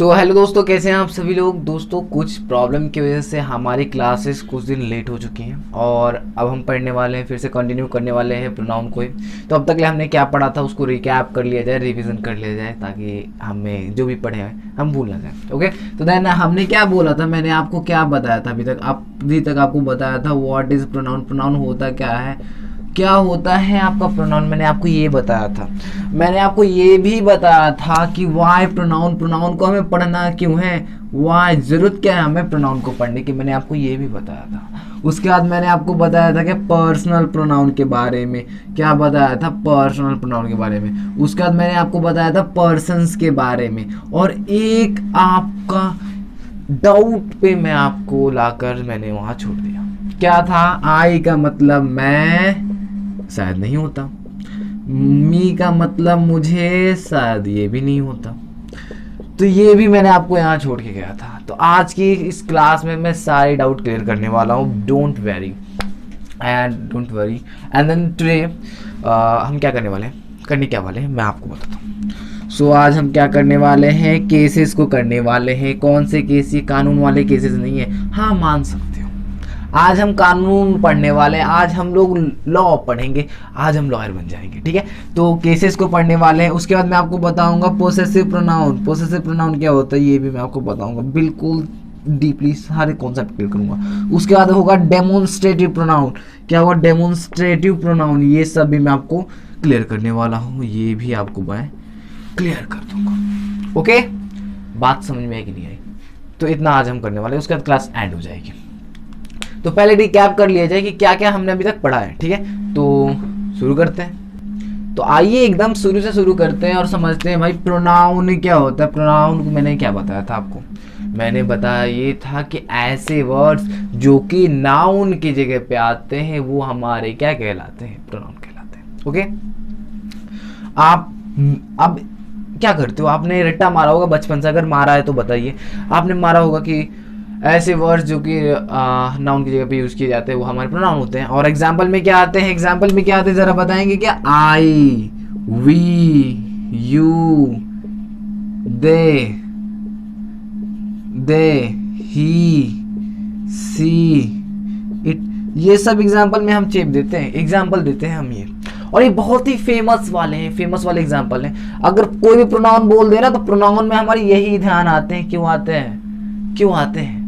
Hello दोस्तों, कैसे हैं आप सभी लोग। दोस्तों कुछ प्रॉब्लम की वजह से हमारी क्लासेस कुछ दिन लेट हो चुकी हैं और अब हम पढ़ने वाले हैं, फिर से कंटिन्यू करने वाले हैं प्रोनाउन को ही। तो अब तक ले हमने क्या पढ़ा था उसको रिकैप कर लिया जाए, रिवीजन कर लिया जाए, ताकि हमें जो भी पढ़े हैं हम भूल ना जाए। ओके, तो देन हमने क्या बोला था, मैंने आपको क्या बताया था अभी तक आपको बताया था व्हाट इज प्रोनाउन। प्रोनाउन होता क्या है, क्या होता है आपका प्रोनाउन, मैंने आपको ये बताया था। मैंने आपको ये भी बताया था कि वाई प्रोनाउन, प्रोनाउन को हमें पढ़ना क्यों है, वाई जरूरत क्या है हमें प्रोनाउन को पढ़ने की, मैंने आपको ये भी बताया था। उसके बाद मैंने आपको बताया था कि पर्सनल प्रोनाउन के बारे में, क्या बताया था, पर्सनल प्रोनाउन के बारे में। उसके बाद मैंने आपको बताया था पर्सन्स के बारे में, और एक आपका डाउट पे मैं आपको लाकर मैंने वहां छोड़ दिया। क्या था, आई का मतलब मैं शायद नहीं होता, मी का मतलब मुझे शायद ये भी नहीं होता, तो ये भी मैंने आपको यहाँ छोड़ के गया था। तो आज की इस क्लास में मैं सारे डाउट क्लियर करने वाला हूँ, don't worry and then today हम क्या करने वाले हैं, करने क्या वाले हैं मैं आपको बताता हूँ। सो आज हम क्या करने वाले हैं, केसेस को करने वाले हैं। कौन से केस, ये कानून वाले केसेस नहीं है, हाँ मान सकते हो। आज हम कानून पढ़ने वाले हैं, आज हम लोग लॉ पढ़ेंगे, आज हम लॉयर बन जाएंगे, ठीक है। तो केसेस को पढ़ने वाले हैं। उसके बाद मैं आपको बताऊंगा पोसेसिव प्रोनाउन, पोसेसिव प्रोनाउन क्या होता है ये भी मैं आपको बताऊंगा, बिल्कुल डीपली सारे कॉन्सेप्ट क्लियर करूंगा। उसके बाद होगा डेमोन्स्ट्रेटिव प्रोनाउन, क्या होगा डेमोन्स्ट्रेटिव प्रोनाउन, ये सब भी मैं आपको क्लियर करने वाला हूँ, ये भी आपको मैं क्लियर कर दूंगा। ओके, बात समझ में आई कि नहीं आई, तो इतना आज हम करने वाले हैं। उसके बाद क्लास एंड हो जाएगी। तो पहले रिकैप कर लिया जाए कि क्या क्या हमने अभी तक पढ़ा है, ठीक है। तो शुरू करते हैं। तो आइए एकदम शुरू से शुरू करते हैं और समझते हैं भाई प्रोनाउन क्या होता है। प्रोनाउन को मैंने क्या बताया था आपको, मैंने बताया ये था कि ऐसे वर्ड्स जो कि नाउन की जगह पे आते हैं वो हमारे क्या कहलाते हैं, प्रोनाउन कहलाते हैं। ओके, आप अब क्या करते हो, आपने रट्टा मारा होगा बचपन से, अगर मारा है तो बताइए। आपने मारा होगा कि ऐसे वर्ड्स जो कि नाउन की जगह पे यूज किए जाते हैं वो हमारे प्रोनाउन होते हैं। और एग्जाम्पल में क्या आते हैं, एग्जाम्पल में क्या आते हैं जरा बताएंगे क्या, I, we, you, they, he, she, it, ये सब एग्जाम्पल में हम चेप देते हैं, एग्जाम्पल देते हैं हम ये। और ये बहुत ही फेमस वाले हैं, फेमस वाले एग्जाम्पल हैं। अगर कोई भी प्रोनाउन बोल दे ना तो प्रोनाउन में हमारे यही ध्यान आते हैं, क्यों आते हैं, क्यों आते हैं,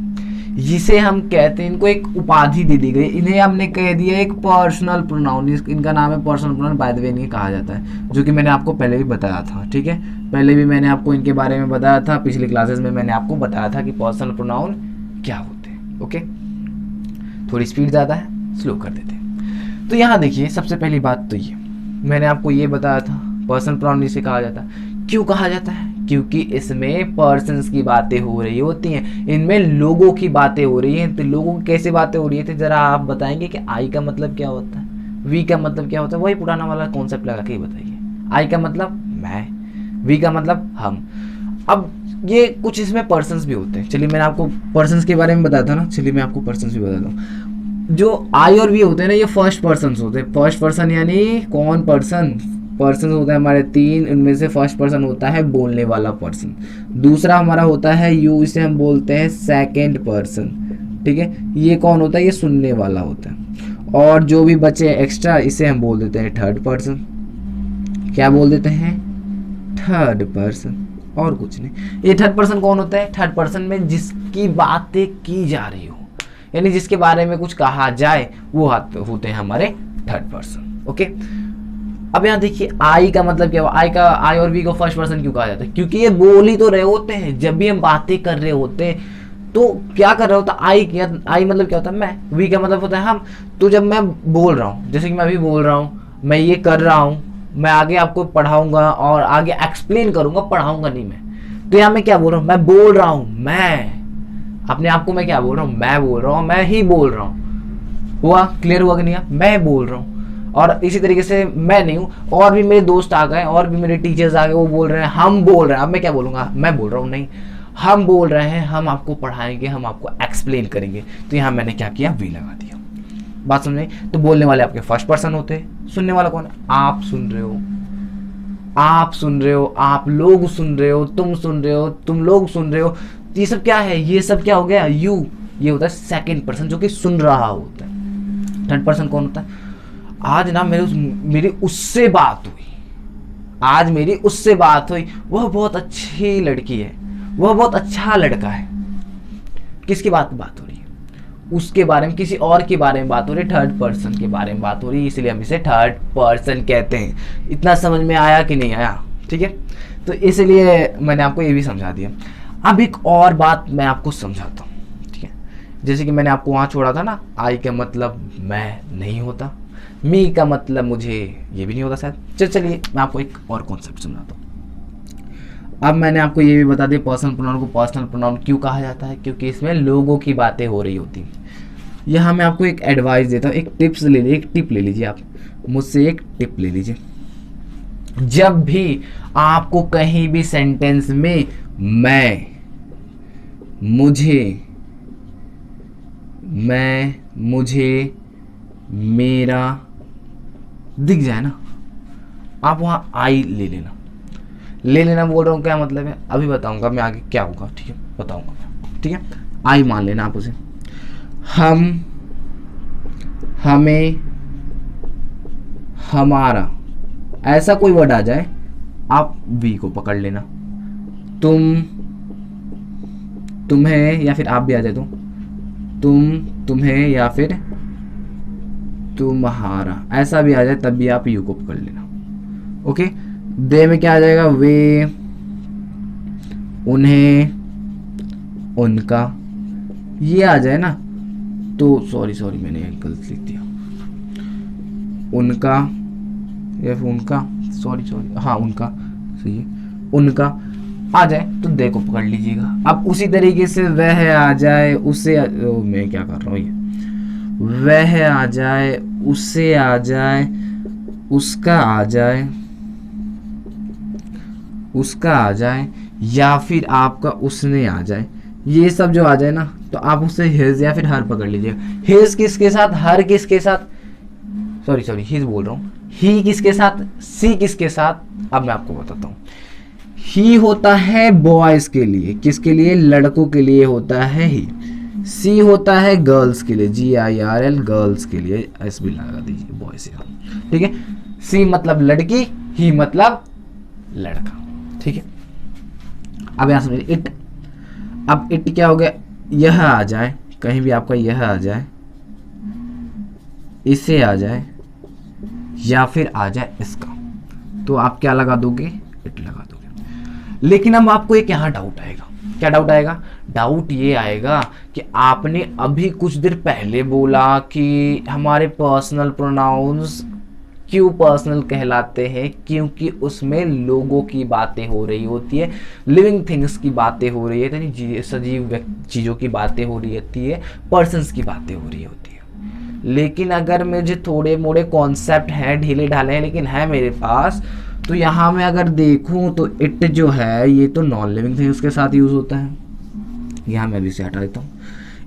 जिसे हम कहते हैं, इनको एक उपाधि दे दी गई, इन्हें हमने कह दिया एक पर्सनल प्रोनाउन। इनका नाम है personal pronoun, by the way इन्हें कहा जाता है, जो कि मैंने आपको पहले भी बताया था, ठीक है। पहले भी मैंने आपको इनके बारे में बताया था, पिछली क्लासेस में मैंने आपको बताया था कि पर्सनल प्रोनाउन क्या होते हैं। ओके, थोड़ी स्पीड ज़्यादा है, स्लो कर देते हैं। तो यहाँ देखिए, सबसे पहली बात तो ये मैंने आपको ये बताया था, पर्सनल प्रोनाउन इसे कहा जाता है। क्यों कहा जाता है, क्योंकि इसमें पर्सन्स की बातें हो रही होती हैं, इनमें लोगों की बातें हो रही हैं। तो लोगों की कैसे बातें हो रही है, तो जरा आप बताएंगे कि आई का मतलब क्या होता है, वी का मतलब क्या होता है, वही पुराना वाला कॉन्सेप्ट लगा के ही बताइए। आई का मतलब मैं, वी का मतलब हम। अब ये कुछ इसमें पर्सन्स भी होते हैं, चलिए मैंने आपको पर्सन्स के बारे में बताया था ना, चलिए मैं आपको पर्सन्स भी बताता हूँ। जो आई और वी होते हैं ना, ये फर्स्ट पर्सन होते हैं। फर्स्ट पर्सन यानी कौन पर्सन, पर्सन होता है हमारे तीन, उनमें से फर्स्ट पर्सन होता है बोलने वाला पर्सन। दूसरा हमारा होता है यू, इसे हम बोलते हैं सेकंड पर्सन, ठीक है। ये कौन होता है, ये सुनने वाला होता है। और जो भी बचे एक्स्ट्रा, इसे हम बोल देते हैं थर्ड पर्सन। क्या बोल देते हैं, थर्ड पर्सन, और कुछ नहीं। ये थर्ड पर्सन कौन होता है, थर्ड पर्सन में जिसकी बातें की जा रही हो, यानी जिसके बारे में कुछ कहा जाए, वो होते हैं हमारे थर्ड पर्सन। ओके, अब यहाँ देखिए आई का मतलब क्या हुआ, आई और वी को फर्स्ट पर्सन क्यों कहा जाता है, क्योंकि ये बोल ही तो रहे होते हैं। जब भी हम बातें कर रहे होते हैं तो क्या कर रहे होता है, आई मतलब क्या होता है, मैं, वी का मतलब होता है हम। तो जब मैं बोल रहा हूँ, जैसे कि मैं अभी बोल रहा हूँ, मैं ये कर रहा हूँ, मैं आगे आपको पढ़ाऊंगा और आगे एक्सप्लेन करूंगा, पढ़ाऊंगा नहीं मैं। तो यहाँ मैं क्या बोल रहा हूँ, मैं बोल रहा हूँ, मैं अपने आप को मैं क्या बोल रहा हूँ, मैं बोल रहा हूँ, मैं ही बोल रहा हूँ। हुआ, क्लियर हुआ कि नहीं, मैं बोल रहा हूँ। और इसी तरीके से मैं नहीं हूँ, और भी मेरे दोस्त आ गए, और भी मेरे टीचर्स आ गए, वो बोल रहे हैं, हम बोल रहे हैं। अब मैं क्या बोलूँगा, मैं बोल रहा हूँ नहीं, हम बोल रहे हैं, हम आपको पढ़ाएंगे, हम आपको एक्सप्लेन करेंगे। तो यहाँ मैंने क्या किया, वी लगा दिया। बात समझ में। तो बोलने वाले आपके फर्स्ट पर्सन होते हैं, सुनने वाला कौन है, आप सुन रहे हो, आप सुन रहे हो, आप लोग सुन रहे हो, तुम सुन रहे हो, तुम लोग सुन रहे हो, ये सब क्या है, ये सब क्या हो गया, यू। ये होता है सेकंड पर्सन जो कि सुन रहा होता है। थर्ड पर्सन कौन होता है? आज ना मेरी उससे बात हुई, आज मेरी उससे बात हुई, वह बहुत अच्छी लड़की है, वह बहुत अच्छा लड़का है। किसकी बात हो रही है? उसके बारे में, किसी और के बारे में बात हो रही है, थर्ड पर्सन के बारे में बात हो रही है, इसलिए हम इसे थर्ड पर्सन कहते हैं। इतना समझ में आया कि नहीं आया? ठीक है, तो इसलिए मैंने आपको ये भी समझा दिया। अब एक और बात मैं आपको समझाता हूँ, ठीक है। जैसे कि मैंने आपको वहाँ छोड़ा था ना, आई का मतलब मैं नहीं होता, मी का मतलब मुझे ये भी नहीं होता शायद। चलिए मैं आपको एक और कॉन्सेप्ट समझाता हूँ। अब मैंने आपको ये भी बता दिया पर्सनल प्रोनाउन को पर्सनल प्रोनाउन क्यों कहा जाता है, क्योंकि इसमें लोगों की बातें हो रही होती हैं। यहाँ मैं आपको एक एडवाइस देता हूँ, एक टिप्स ले लीजिए, एक टिप ले लीजिए, आप मुझसे एक टिप ले लीजिए। जब भी आपको कहीं भी सेंटेंस में मैं, मुझे, मैं, मुझे, मेरा दिख जाए ना, आप वहाँ आई ले लेना बोल रहा हूँ, क्या मतलब है अभी बताऊंगा मैं आगे क्या होगा, ठीक है, बताऊंगा मैं, ठीक है। आई मान लेना आप उसे। हम, हमें, हमारा, ऐसा कोई वर्ड आ जाए आप वी को पकड़ लेना। तुम, तुम्हें, या फिर आप भी आ जाए तो तुम, तुम्हें, या फिर तुम्हारा, ऐसा भी आ जाए तब भी आप यू को पकड़ लेना। ओके, दे में क्या आ जाएगा, वे, उन्हें, उनका, ये आ जाए ना तो सॉरी मैंने गलत लिख दिया, उनका या फिर उनका, सॉरी हाँ उनका, सही है, उनका आ जाए तो दे को पकड़ लीजिएगा। अब उसी तरीके से वह आ जाए, उसे मैं क्या कर रहा हूँ, ये वह आ जाए, उसे आ जाए, उसका आ जाए, उसका आ जाए, या फिर आपका उसने आ जाए, ये सब जो आ जाए ना तो आप उससे हिज या फिर हर पकड़ लीजिएगा। हिज किसके साथ, हर किसके साथ, सॉरी हिज बोल रहा हूँ, ही किसके साथ, सी किसके साथ। अब मैं आपको बताता हूँ, ही होता है बॉयज के लिए, किसके लिए, लड़कों के लिए होता है ही। सी होता है गर्ल्स के लिए, GIRL, गर्ल्स के लिए, एस भी लगा दीजिए बॉयज, ठीक है। सी मतलब लड़की, ही मतलब लड़का, ठीक है। अब यहां समझिए इट, अब इट क्या हो गया, यह आ जाए, कहीं भी आपका यह आ जाए, इसे आ जाए, या फिर आ जाए इसका, तो आप क्या लगा दोगे, इट लगा दोगे। लेकिन अब आपको एक यहां डाउट आएगा, क्या डाउट आएगा, डाउट ये आएगा कि आपने अभी कुछ देर पहले बोला कि हमारे पर्सनल प्रोनाउंस क्यों पर्सनल कहलाते हैं, क्योंकि उसमें लोगों की बातें हो रही होती है, लिविंग थिंग्स की बातें हो रही है, यानी सजीव चीज़ों की बातें हो रही होती है, पर्सन्स की बातें हो रही होती है। लेकिन अगर मुझे थोड़े मोड़े कॉन्सेप्ट हैं, ढीले ढाले हैं, लेकिन है मेरे पास, तो यहाँ मैं अगर देखूँ तो इट जो है ये तो नॉन लिविंग थिंग्स के साथ यूज़ होता है, यहाँ मैं भी से हटा देता हूँ।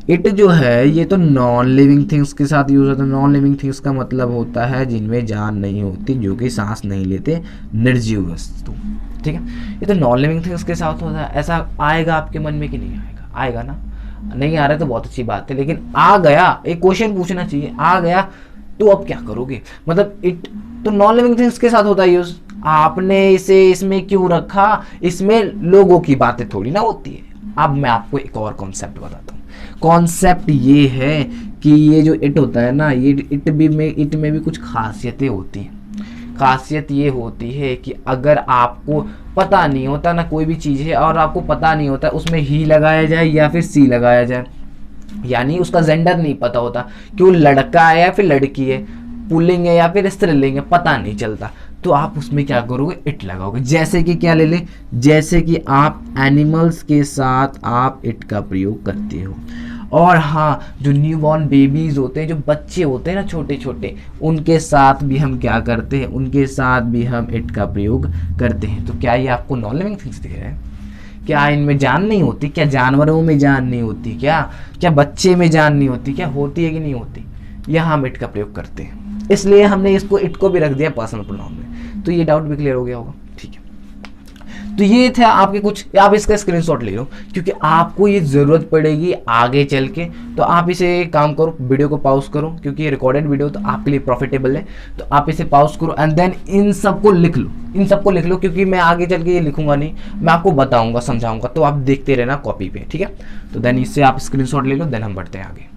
इट जो है ये तो नॉन लिविंग थिंग्स के साथ यूज होता है। नॉन लिविंग थिंग्स का मतलब होता है जिनमें जान नहीं होती, जो कि सांस नहीं लेते, निर्जीव वस्तु, ठीक है। ये तो नॉन लिविंग थिंग्स के साथ होता है। ऐसा आएगा आपके मन में कि नहीं आएगा? आएगा ना, नहीं आ रहा है तो बहुत अच्छी बात है, लेकिन आ गया, एक क्वेश्चन पूछना चाहिए, आ गया तो अब क्या करोगे। मतलब इट तो नॉन लिविंग थिंग्स के साथ होता है यूज, आपने इसे इसमें क्यों रखा, इसमें लोगों की बातें थोड़ी ना होती है। अब मैं आपको एक और कॉन्सेप्ट बताता हूँ। कॉन्सेप्ट ये है कि ये जो इट होता है ना, ये इट में भी कुछ खासियतें होती हैं। खासियत ये होती है कि अगर आपको पता नहीं होता ना कोई भी चीज़ है और आपको पता नहीं होता उसमें ही लगाया जाए या फिर सी लगाया जाए, यानी उसका जेंडर नहीं पता होता कि वो लड़का है या फिर लड़की है, पुल्लिंग है या फिर स्त्रीलिंग है, पता नहीं चलता, तो आप उसमें क्या करोगे, इट लगाओगे। जैसे कि क्या ले लें, जैसे कि आप एनिमल्स के साथ आप इट का प्रयोग करते हो। और हाँ, जो न्यूबॉर्न बेबीज होते हैं, जो बच्चे होते हैं ना छोटे छोटे, उनके साथ भी हम क्या करते हैं, उनके साथ भी हम इट का प्रयोग करते हैं। तो क्या ये आपको नॉन लिविंग थिंग्स दिख रहे हैं? क्या इनमें जान नहीं होती? क्या जानवरों में जान नहीं होती? क्या बच्चे में जान नहीं होती? क्या होती है कि नहीं होती? यहाँ हम इट का प्रयोग करते हैं, इसलिए हमने इसको इट को भी रख दिया पर्सनल प्रोनाउन में। तो ये डाउट भी क्लियर हो गया होगा, ठीक। तो ये थे आपके कुछ, आप इसका स्क्रीनशॉट ले लो क्योंकि आपको ये ज़रूरत पड़ेगी आगे चल के। तो आप इसे काम करो, वीडियो को पॉज करो क्योंकि ये रिकॉर्डेड वीडियो तो आपके लिए प्रॉफिटेबल है। तो आप इसे पॉज करो एंड देन इन सबको लिख लो, इन सबको लिख लो क्योंकि मैं आगे चल के ये लिखूंगा नहीं, मैं आपको बताऊंगा, समझाऊंगा, तो आप देखते रहना कॉपी पे, ठीक है। तो देन इससे आप स्क्रीनशॉट ले लो, देन हम बढ़ते हैं आगे।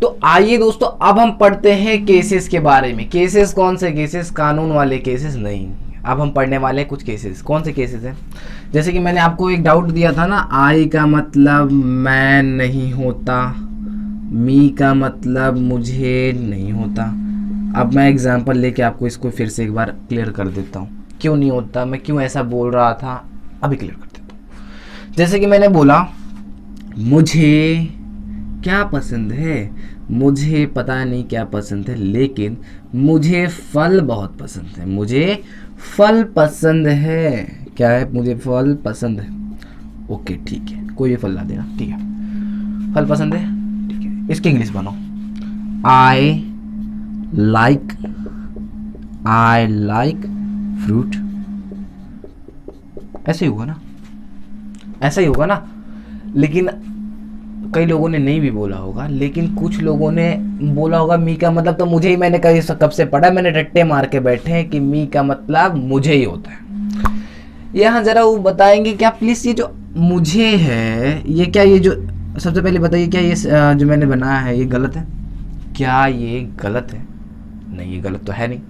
तो आइए दोस्तों, अब हम पढ़ते हैं केसेस के बारे में। केसेस कौन से केसेस? कानून वाले केसेस नहीं। अब हम पढ़ने वाले हैं कुछ केसेस। कौन से केसेस हैं? जैसे कि मैंने आपको एक डाउट दिया था ना, आई का मतलब मैं नहीं होता, मी का मतलब मुझे नहीं होता। अब मैं एग्जांपल लेके आपको इसको फिर से एक बार क्लियर कर देता हूँ, क्यों नहीं होता, मैं क्यों ऐसा बोल रहा था, अभी क्लियर कर देता हूँ। जैसे कि मैंने बोला मुझे क्या पसंद है, मुझे पता नहीं क्या पसंद है, लेकिन मुझे फल बहुत पसंद है, मुझे फल पसंद है। क्या है? मुझे फल पसंद है। ओके ठीक है, कोई भी फल ला देना, ठीक है, फल पसंद है, ठीक है। इसकी इंग्लिश बनाओ, आई लाइक फ्रूट। ऐसे ही होगा ना, ऐसा ही होगा ना। लेकिन कई लोगों ने नहीं भी बोला होगा, लेकिन कुछ लोगों ने बोला होगा मी का मतलब, तो मुझे ही, मैंने कहीं कब से पढ़ा, मैंने रट्टे मार के बैठे हैं कि मी का मतलब मुझे ही होता है। यहाँ जरा वो बताएंगे क्या प्लीज, ये जो मुझे है ये क्या, ये जो सबसे पहले बताइए, क्या ये जो मैंने बनाया है ये गलत है? क्या ये गलत है? नहीं, ये गलत तो है नहीं।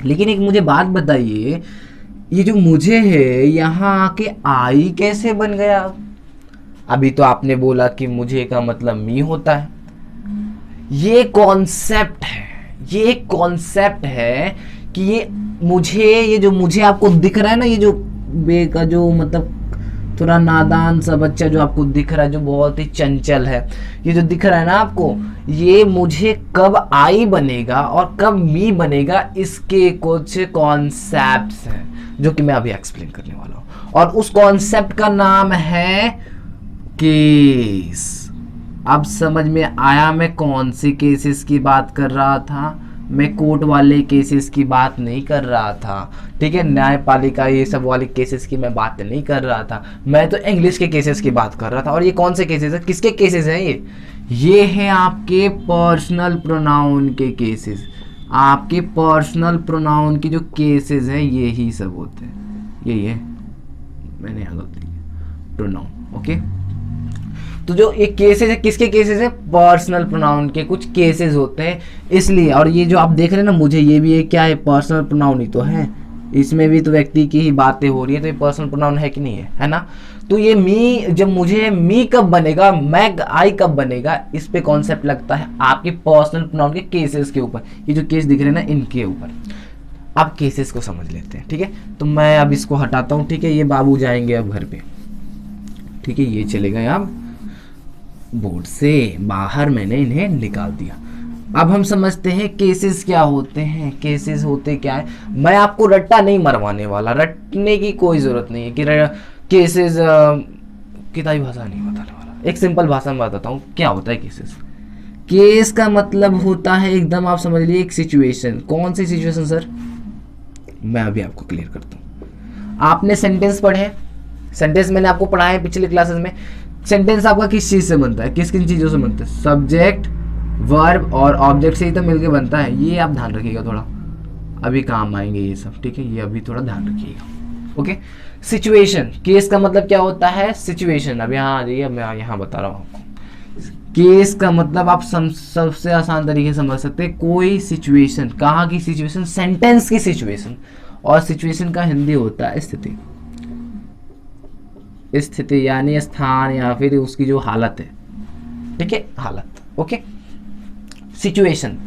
लेकिन एक मुझे बात बताइए, ये जो मुझे है यहाँ आके आई कैसे बन गया? अभी तो आपने बोला कि मुझे का मतलब मी होता है। ये कॉन्सेप्ट है, ये एक कॉन्सेप्ट है कि ये मुझे, ये जो मुझे आपको दिख रहा है ना, ये जो बे का जो मतलब थोड़ा नादान सा बच्चा जो आपको दिख रहा है, जो बहुत ही चंचल है, ये जो दिख रहा है ना आपको, ये मुझे कब आई बनेगा और कब मी बनेगा, इसके कुछ कॉन्सेप्ट्स हैं जो कि मैं अभी एक्सप्लेन करने वाला हूँ। और उस कॉन्सेप्ट का नाम है केस। अब समझ में आया मैं कौन से केसेस की बात कर रहा था? मैं कोर्ट वाले केसेस की बात नहीं कर रहा था, ठीक है, न्यायपालिका ये सब वाले केसेस की मैं बात नहीं कर रहा था, मैं तो इंग्लिश के केसेस की बात कर रहा था। और ये कौन से केसेस है, किसके केसेस हैं ये हैं आपके पर्सनल प्रोनाउन के केसेस। आपके पर्सनल प्रोनाउन के जो केसेस हैं ये ही सब होते हैं। यही है, मैंने यहाँ गलती की, प्रोनाउन। ओके, तो जो एक केसेस है, किसके केसेस है? पर्सनल प्रोनाउन के कुछ केसेस होते हैं, इसलिए। और ये जो आप देख रहे हैं ना मुझे, ये भी क्या है? पर्सनल प्रोनाउन ही तो है, इसमें भी तो व्यक्ति की ही बातें हो रही है, तो ये पर्सनल प्रोनाउन है कि नहीं है, है ना। तो ये मी, जब मुझे मी कब बनेगा, मैं आई कब बनेगा, इस पे कॉन्सेप्ट लगता है आपके पर्सनल प्रोनाउन के केसेस के ऊपर। ये जो केस दिख रहे हैं ना, इनके ऊपर। अब केसेस को समझ लेते हैं, ठीक है। तो मैं अब इसको हटाता हूँ, ठीक है। ये बाबू जाएंगे अब घर पे, ठीक है, ये चले गए अब बोर्ड से बाहर, मैंने इन्हें निकाल दिया। अब हम समझते हैं केसेस क्या होते हैं। केसेस होते क्या है? मैं आपको रट्टा नहीं मरवाने वाला, रटने की कोई जरूरत नहीं है कि केसेस किताबी भाषा नहीं बताने वाला, एक सिंपल भाषा में बताता हूँ क्या होता है केसेस। केस का मतलब होता है, एकदम आप समझ लीजिए, एक सिचुएशन। कौन सी सिचुएशन सर? मैं अभी आपको क्लियर करता हूँ। आपने सेंटेंस पढ़े हैं, सेंटेंस मैंने आपको पढ़ाया है पिछले क्लासेस में। सेंटेंस आपका किस चीज से बनता है, किस किन चीजों से बनता है? सब्जेक्ट, वर्ब और ऑब्जेक्ट से ही तो मिलके बनता है। ये आप ध्यान रखिएगा, थोड़ा अभी काम आएंगे ये सब, ठीक है, ये अभी थोड़ा ध्यान रखिएगा। ओके, सिचुएशन, केस का मतलब क्या होता है? सिचुएशन। अब यहाँ आ जाइए, मैं यहाँ बता रहा हूँ आपको। केस का मतलब आप सबसे आसान तरीके से समझ सकते हैं, कोई सिचुएशन। कहाँ की सिचुएशन? सेंटेंस की सिचुएशन। और सिचुएशन का हिंदी होता है स्थिति। स्थिति यानी स्थान या फिर उसकी जो हालत है, ठीक है, हालत। Okay, situation.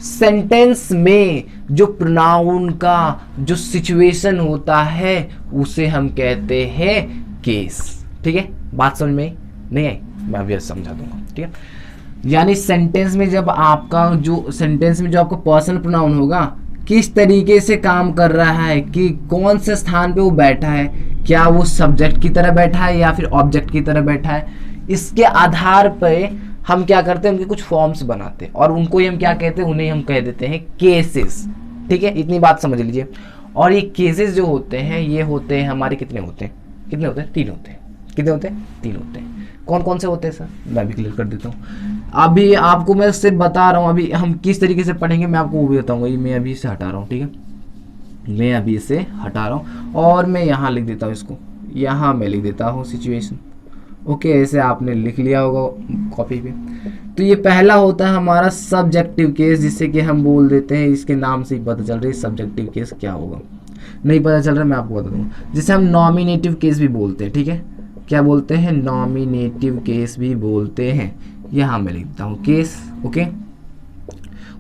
सेंटेंस में जो प्रोनाउन का जो सिचुएशन होता है उसे हम कहते हैं केस, ठीक है। बात समझ में नहीं आई? मैं अभी समझा दूंगा, ठीक है। यानी सेंटेंस में जब आपका जो सेंटेंस में जो आपका पर्सनल प्रोनाउन होगा, किस तरीके से काम कर रहा है, कि कौन से स्थान पे वो बैठा है, क्या वो सब्जेक्ट की तरह बैठा है या फिर ऑब्जेक्ट की तरह बैठा है, इसके आधार पे हम क्या करते हैं, उनके कुछ फॉर्म्स बनाते हैं और उनको ही हम क्या कहते हैं, उन्हें हम कह देते हैं केसेस, ठीक है। इतनी बात समझ लीजिए। और ये केसेस जो होते हैं ये होते हैं हमारे कितने होते हैं, कितने होते हैं, 3 होते हैं। कितने होते हैं, 3 होते हैं। कौन कौन से होते हैं सर, मैं भी क्लियर कर देता हूँ। अभी आपको मैं सिर्फ बता रहा हूँ, अभी हम किस तरीके से पढ़ेंगे मैं आपको वो भी बताऊँगा। ये मैं अभी इसे हटा रहा हूँ, ठीक है, मैं अभी इसे हटा रहा हूँ और मैं यहाँ लिख देता हूँ, इसको यहाँ मैं लिख देता हूँ सिचुएशन। ओके, ऐसे आपने लिख लिया होगा कॉपी पे। तो ये पहला होता है हमारा सब्जेक्टिव केस, जिससे कि हम बोल देते हैं, इसके नाम से ही पता चल रहा है सब्जेक्टिव केस क्या होगा। नहीं पता चल रहा है मैं आपको बता दूंगा, जिसे हम नॉमिनेटिव केस भी बोलते हैं, ठीक है, क्या बोलते हैं, नॉमिनेटिव केस भी बोलते हैं। यहाँ मैं लिखता हूँ केस। ओके,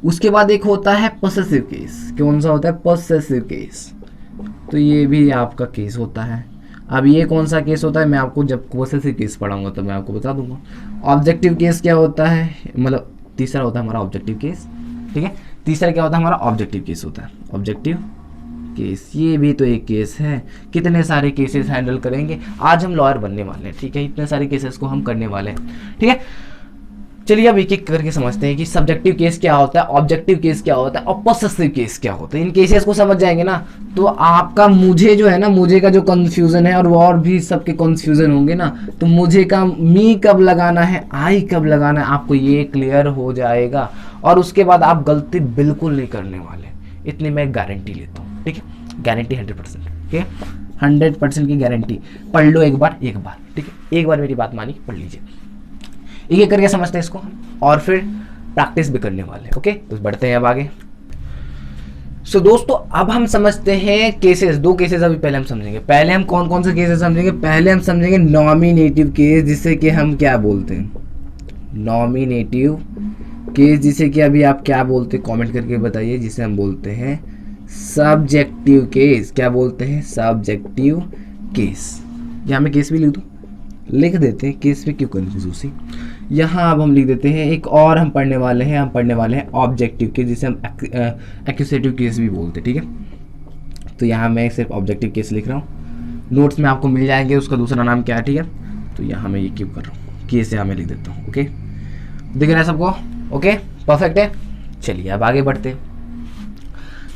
उसके बाद एक होता है पॉसेसिव केस। कौन सा होता है, पॉसेसिव केस। तो ये भी आपका केस होता है। अब ये कौन सा केस होता है मैं आपको जब पॉसेसिव केस पढ़ाऊंगा तो मैं आपको बता दूंगा। ऑब्जेक्टिव केस क्या होता है, मतलब तीसरा होता है हमारा ऑब्जेक्टिव केस, ठीक है, तीसरा क्या होता है हमारा ऑब्जेक्टिव केस होता है, ऑब्जेक्टिव केस। ये भी तो एक केस है। कितने सारे केसेस हैंडल करेंगे, आज हम लॉयर बनने वाले हैं, ठीक है, इतने सारे केसेस को हम करने वाले हैं, ठीक है। चलिए अब एक एक करके समझते हैं कि सब्जेक्टिव केस क्या होता है, ऑब्जेक्टिव केस क्या होता है और पॉसेसिव केस क्या होता है। इन केसेस को समझ जाएंगे ना तो आपका मुझे जो है ना, मुझे का जो कंफ्यूजन है और भी सबके कंफ्यूजन होंगे ना, तो मुझे का मी कब लगाना है, आई कब लगाना है, आपको ये क्लियर हो जाएगा। और उसके बाद आप गलती बिल्कुल नहीं करने वाले, इतनी मैं गारंटी लेता हूँ, ठीक है, गारंटी 100%, ठीक है, 100% की गारंटी। पढ़ लो एक बार, ठीक है, एक बार मेरी बात मानी, पढ़ लीजिए। एक एक करके समझते हैं इसको और फिर प्रैक्टिस भी करने वाले। ओके, तो बढ़ते हैं अब आगे। सो दोस्तों अब हम समझते हैं केसेस, 2 केसेस अभी पहले हम समझेंगे। पहले हम कौन कौन से केसेस समझेंगे, पहले हम समझेंगे नॉमिनेटिव केस, जिसे कि हम क्या बोलते हैं, नॉमिनेटिव केस, जिसे कि अभी आप क्या बोलते हैं कमेंट करके बताइए, जिसे हम बोलते हैं सब्जेक्टिव केस। क्या बोलते हैं, सब्जेक्टिव केस। यहाँ मैं केस भी लिख दूँ, लिख देते हैं, केस पे क्यों कंफ्यूज। यहाँ अब हम लिख देते हैं एक और हम पढ़ने वाले हैं ऑब्जेक्टिव केस, जिसे हम एक्यूसेटिव केस भी बोलते हैं, ठीक है। तो यहाँ मैं सिर्फ ऑब्जेक्टिव केस लिख रहा हूँ, नोट्स में आपको मिल जाएंगे उसका दूसरा नाम क्या है, ठीक है। तो यहाँ मैं ये क्यों कर रहा हूँ, केस यहाँ मैं लिख देता हूँ। ओके, दिख रहा है सबको, ओके, परफेक्ट है। चलिए अब आगे बढ़ते हैं।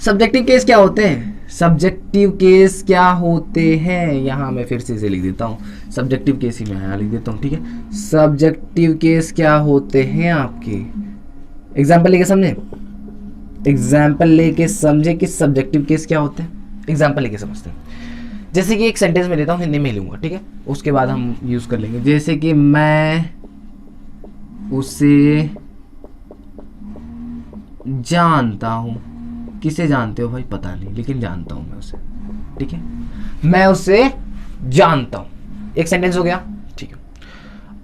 सब्जेक्टिव केस क्या होते हैं, सब्जेक्टिव केस क्या होते हैं, यहाँ मैं फिर से इसे लिख देता हूँ, सब्जेक्टिव केस ही मैं यहाँ लिख देता हूँ, ठीक है। सब्जेक्टिव केस क्या होते हैं आपके, एग्जाम्पल लेके समझे, एग्जाम्पल लेके समझे कि सब्जेक्टिव केस क्या होते हैं, एग्जाम्पल लेके समझते हैं। जैसे कि एक सेंटेंस में लेता हूँ, हिंदी में लूँगा, ठीक है, उसके बाद हम यूज़ कर लेंगे। जैसे कि मैं उसे जानता हूँ, किसे जानते हो भाई पता नहीं, लेकिन जानता हूं मैं उसे, ठीक है, मैं उसे जानता हूं। एक सेंटेंस हो गया, ठीक है।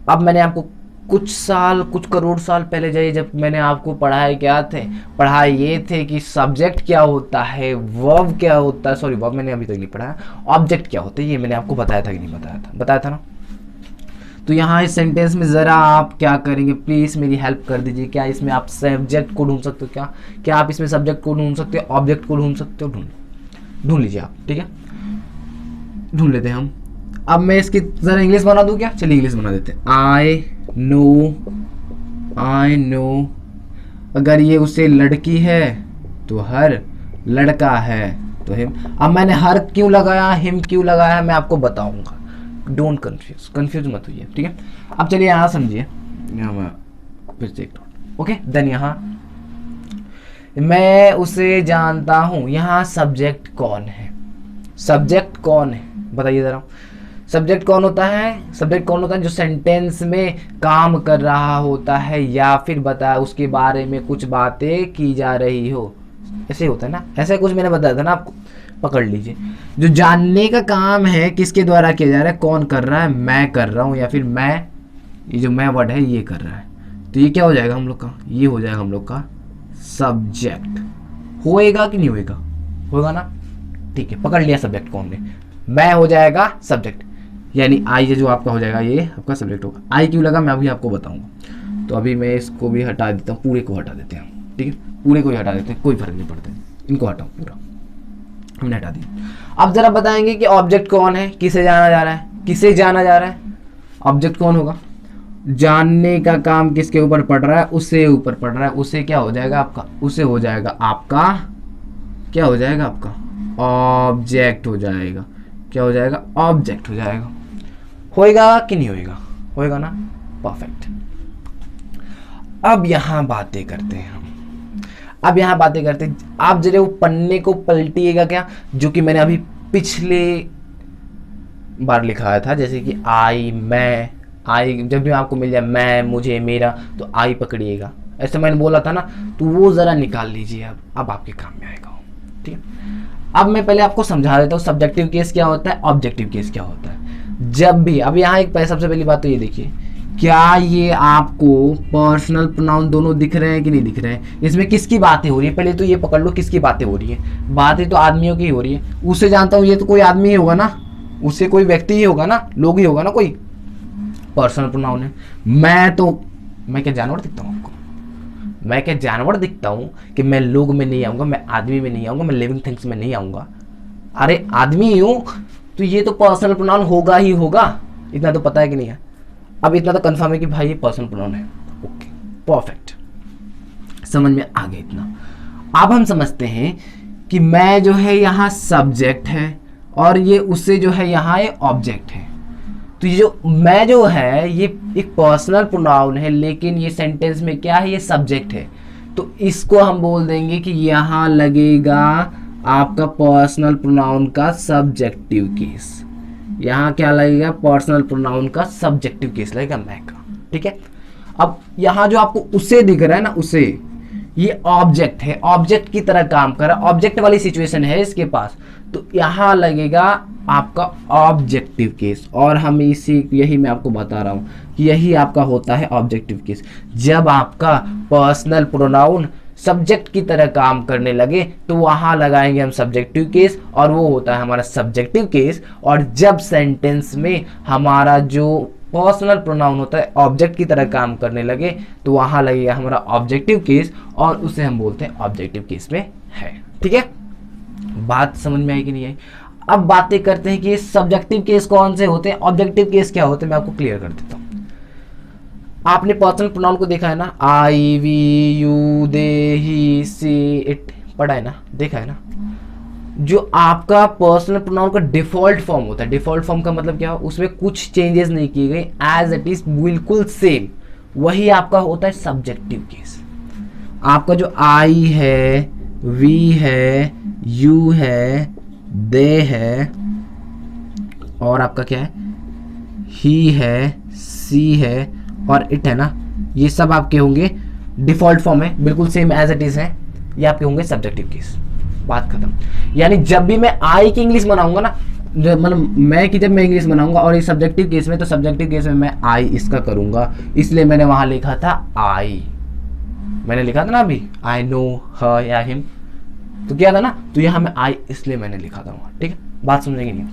अब मैंने आपको कुछ करोड़ साल पहले जाइए, जब मैंने आपको पढ़ाए पढ़ाए ये थे कि सब्जेक्ट क्या होता है, वर्ब क्या होता है, सॉरी वर्ब मैंने अभी तक नहीं पढ़ाया, ऑब्जेक्ट क्या होता है ये मैंने आपको बताया था कि नहीं बताया था ना। तो यहाँ इस सेंटेंस में ज़रा आप क्या करेंगे, प्लीज़ मेरी हेल्प कर दीजिए। क्या इसमें आप सब्जेक्ट को ढूंढ सकते हो, क्या आप इसमें सब्जेक्ट को ढूंढ सकते हो, ऑब्जेक्ट को ढूंढ सकते हो, ढूंढ लीजिए आप, ठीक है, ढूंढ लेते हैं हम। अब मैं इसकी ज़रा इंग्लिश बना दूँ क्या, चलिए इंग्लिश बना देते हैं। आई नो, अगर ये उससे लड़की है तो हर, लड़का है तो हिम। अब मैंने हर क्यों लगाया, हिम क्यों लगाया, मैं आपको बताऊंगा, डोंट कंफ्यूज मत होइए, ठीक है। अब चलिए यहाँ समझिए, यहाँ मैं फिर से एक ओके, देन यहाँ मैं उसे जानता हूँ, यहाँ सब्जेक्ट कौन है, सब्जेक्ट कौन है बताइए ज़रा, सब्जेक्ट कौन होता है, सब्जेक्ट कौन होता है, जो सेंटेंस में काम कर रहा होता है या फिर बता उसके बारे में कुछ बातें की जा रही हो, ऐसे होता है ना, ऐसे कुछ मैंने बताया था ना आपको, पकड़ लीजिए। जो जानने का काम है किसके द्वारा किया जा रहा है, कौन कर रहा है, मैं कर रहा हूँ, या फिर मैं, ये जो मैं वर्ड है ये कर रहा है, तो ये क्या हो जाएगा हम लोग का, ये हो जाएगा हम लोग का सब्जेक्ट। होएगा कि नहीं होएगा, होगा ना, ठीक है, पकड़ लिया सब्जेक्ट कौन है, मैं हो जाएगा सब्जेक्ट, यानी आई जो आपका हो जाएगा ये आपका सब्जेक्ट होगा। आई क्यों लगा मैं अभी आपको बताऊंगा। तो अभी मैं इसको भी हटा देता हूँ, पूरे को हटा देते हैं, ठीक है, पूरे को ही हटा देते हैं, कोई फर्क नहीं पड़ता, इनको हटाओ, पूरा हमने हटा दिया। अब जरा बताएंगे कि ऑब्जेक्ट कौन है, किसे जाना जा रहा है, किसे जाना जा रहा है, ऑब्जेक्ट कौन होगा, जानने का काम किसके ऊपर पड़ रहा है, उससे ऊपर पड़ रहा है, उसे क्या हो जाएगा आपका, उसे हो जाएगा आपका, क्या हो जाएगा आपका ऑब्जेक्ट हो जाएगा। क्या हो जाएगा? ऑब्जेक्ट हो जाएगा। होएगा कि नहीं होएगा? होएगा ना, परफेक्ट। अब यहां बातें करते हैं हम, अब यहां बातें करते हैं। आप जरा वो पन्ने को पलटिएगा क्या, जो कि मैंने अभी पिछले बार लिखाया था, जैसे कि आई, मैं, आई जब भी आपको मिल जाए मैं, मुझे, मेरा, तो आई पकड़िएगा, ऐसे मैंने बोला था ना, तो वो जरा निकाल लीजिए। अब आपके काम में आएगा, ठीक है। अब मैं पहले आपको समझा देता हूँ सब्जेक्टिव केस क्या होता है, ऑब्जेक्टिव केस क्या होता है। जब भी, अब यहाँ एक सबसे पहली बात तो ये देखिए, क्या ये आपको पर्सनल प्रोनाउन दोनों दिख रहे हैं कि नहीं दिख रहे हैं? इसमें किसकी बातें हो रही है, पहले तो ये पकड़ लो किसकी बातें हो रही है। बातें तो आदमियों की हो रही है। उससे जानता हूँ ये तो कोई आदमी ही होगा ना, उससे कोई व्यक्ति ही होगा ना, लोग ही होगा ना, कोई पर्सनल प्रोनाउन है। मैं क्या जानवर दिखता हूँ आपको? मैं क्या जानवर दिखता हूँ कि मैं लोग में नहीं आऊंगा, मैं आदमी में नहीं आऊंगा, मैं लिविंग थिंग्स में नहीं आऊंगा? अरे आदमी ही हूं, तो ये तो पर्सनल प्रोनाउन होगा ही होगा। इतना तो पता है कि नहीं है? अब इतना तो कंफर्म है कि भाई ये पर्सनल प्रोनाउन है। ओके, परफेक्ट, समझ में आ गया इतना। अब हम समझते हैं कि मैं जो है यहाँ सब्जेक्ट है और ये उससे जो है यहाँ ये ऑब्जेक्ट है। तो ये जो मैं जो है ये एक पर्सनल प्रोनाउन है, लेकिन ये सेंटेंस में क्या है, ये सब्जेक्ट है। तो इसको हम बोल देंगे कि यहाँ लगेगा आपका पर्सनल प्रोनाउन का सब्जेक्टिव केस। यहाँ क्या लगेगा? पर्सनल प्रोनाउन का सब्जेक्टिव केस लगेगा मैं का, ठीक है। अब यहाँ जो आपको उसे दिख रहा है ना, उसे, ये ऑब्जेक्ट है, ऑब्जेक्ट की तरह काम कर रहा है, ऑब्जेक्ट वाली सिचुएशन है इसके पास, तो यहाँ लगेगा आपका ऑब्जेक्टिव केस। और हम यही मैं आपको बता रहा हूँ कि यही आपका होता है ऑब्जेक्टिव केस। जब आपका पर्सनल प्रोनाउन सब्जेक्ट की तरह काम करने लगे तो वहाँ लगाएंगे हम सब्जेक्टिव केस, और वो होता है हमारा सब्जेक्टिव केस। और जब सेंटेंस में हमारा जो पर्सनल प्रोनाउन होता है ऑब्जेक्ट की तरह काम करने लगे तो वहाँ लगेगा हमारा ऑब्जेक्टिव केस, और उसे हम बोलते हैं ऑब्जेक्टिव केस में है, ठीक है। बात समझ में आई कि नहीं आई? अब बातें करते हैं कि ये सब्जेक्टिव केस कौन से होते हैं, ऑब्जेक्टिव केस क्या होते हैं, मैं आपको क्लियर कर देता हूँ। आपने पर्सनल प्रोनाउन को देखा है ना, I, we, you, they, he, she, it, पढ़ा है ना, देखा है ना। जो आपका पर्सनल प्रोनाउन का डिफॉल्ट फॉर्म होता है, डिफॉल्ट फॉर्म का मतलब क्या, उसमें कुछ चेंजेस नहीं किए गए, एज इट इज बिल्कुल सेम, वही आपका होता है सब्जेक्टिव केस। आपका जो आई है, वी है, यू है, दे है, और आपका क्या है, ही है, सी है, और इट है ना, ये सब आपके होंगे डिफॉल्ट फॉर्म है, बिल्कुल सेम एज इट इज है, ये आपके होंगे सब्जेक्टिव केस। बात खत्म। यानी जब भी मैं आई की इंग्लिश बनाऊंगा ना, मतलब मैं की जब मैं इंग्लिश बनाऊंगा और ये सब्जेक्टिव केस में, तो सब्जेक्टिव केस में मैं आई इसका करूंगा, इसलिए मैंने वहां लिखा था आई। मैंने लिखा था ना अभी, आई नो हर या हिम, तो क्या था ना, तो यहाँ मैं आई इसलिए मैंने लिखा था वहां, ठीक है। बात समझेंगे नहीं?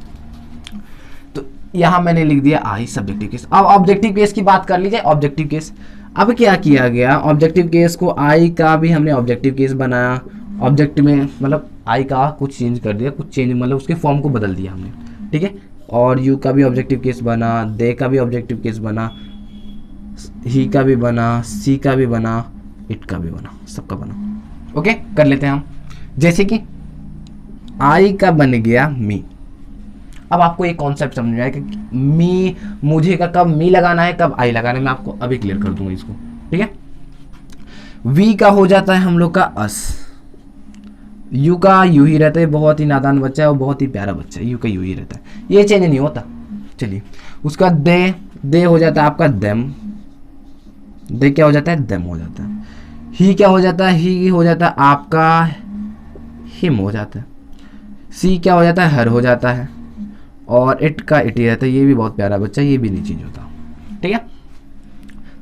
तो यहाँ मैंने लिख दिया आई सब्जेक्टिव केस। अब ऑब्जेक्टिव केस की बात कर लीजिए। ऑब्जेक्टिव केस अब क्या किया गया, ऑब्जेक्टिव केस को आई का भी हमने ऑब्जेक्टिव केस बनाया। ऑब्जेक्ट में मतलब आई का कुछ चेंज कर दिया, कुछ चेंज मतलब उसके फॉर्म को बदल दिया हमने, ठीक है। और यू का भी ऑब्जेक्टिव केस बना, दे का भी ऑब्जेक्टिव केस बना, ही का भी बना, सी का भी बना, इट का भी बना, सबका बना। ओके, कर लेते हैं हम। जैसे कि आई का बन गया मी। अब आपको एक कॉन्सेप्ट समझ में आएगा कि मी, मुझे का कब मी लगाना है, कब आई लगाना है, मैं आपको अभी क्लियर कर दूंगा इसको, ठीक है। वी का हो जाता है हम लोग का अस। यू का यू ही रहता है, बहुत ही नादान बच्चा है और बहुत ही प्यारा बच्चा है, यू का यू ही रहता है, ये चेंज नहीं होता। चलिए, उसका दे हो जाता है आपका देम। दे क्या हो जाता है, देम हो जाता है। ही क्या हो जाता है, ही हो जाता है आपका हिम हो जाता है। सी क्या हो जाता है, हर हो जाता है। और इट का इट ही रहता है, ये भी बहुत प्यारा बच्चा है, ये भी नहीं चेंज होता, ठीक है।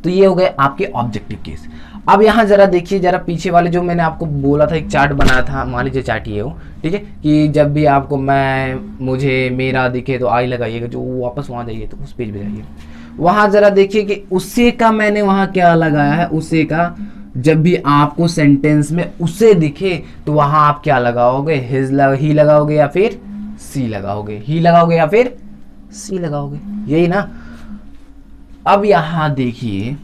तो ये हो गए आपके ऑब्जेक्टिव केस। अब यहाँ जरा देखिए, जरा पीछे वाले जो मैंने आपको बोला था, एक चार्ट बनाया था, मान लीजिए चार्ट ये हो, ठीक है, कि जब भी आपको मैं, मुझे, मेरा दिखे तो आई लगाइएगा, जो वापस वहाँ जाइए तो उस पेज पे जाइए, वहाँ जरा देखिए कि उसे का मैंने वहाँ क्या लगाया है। उसे का जब भी आपको सेंटेंस में उसे दिखे तो वहाँ आप क्या लगाओगे, ही लगाओगे या फिर सी लगाओगे, ही लगाओगे या फिर सी लगाओगे, यही ना। अब यहाँ देखिए,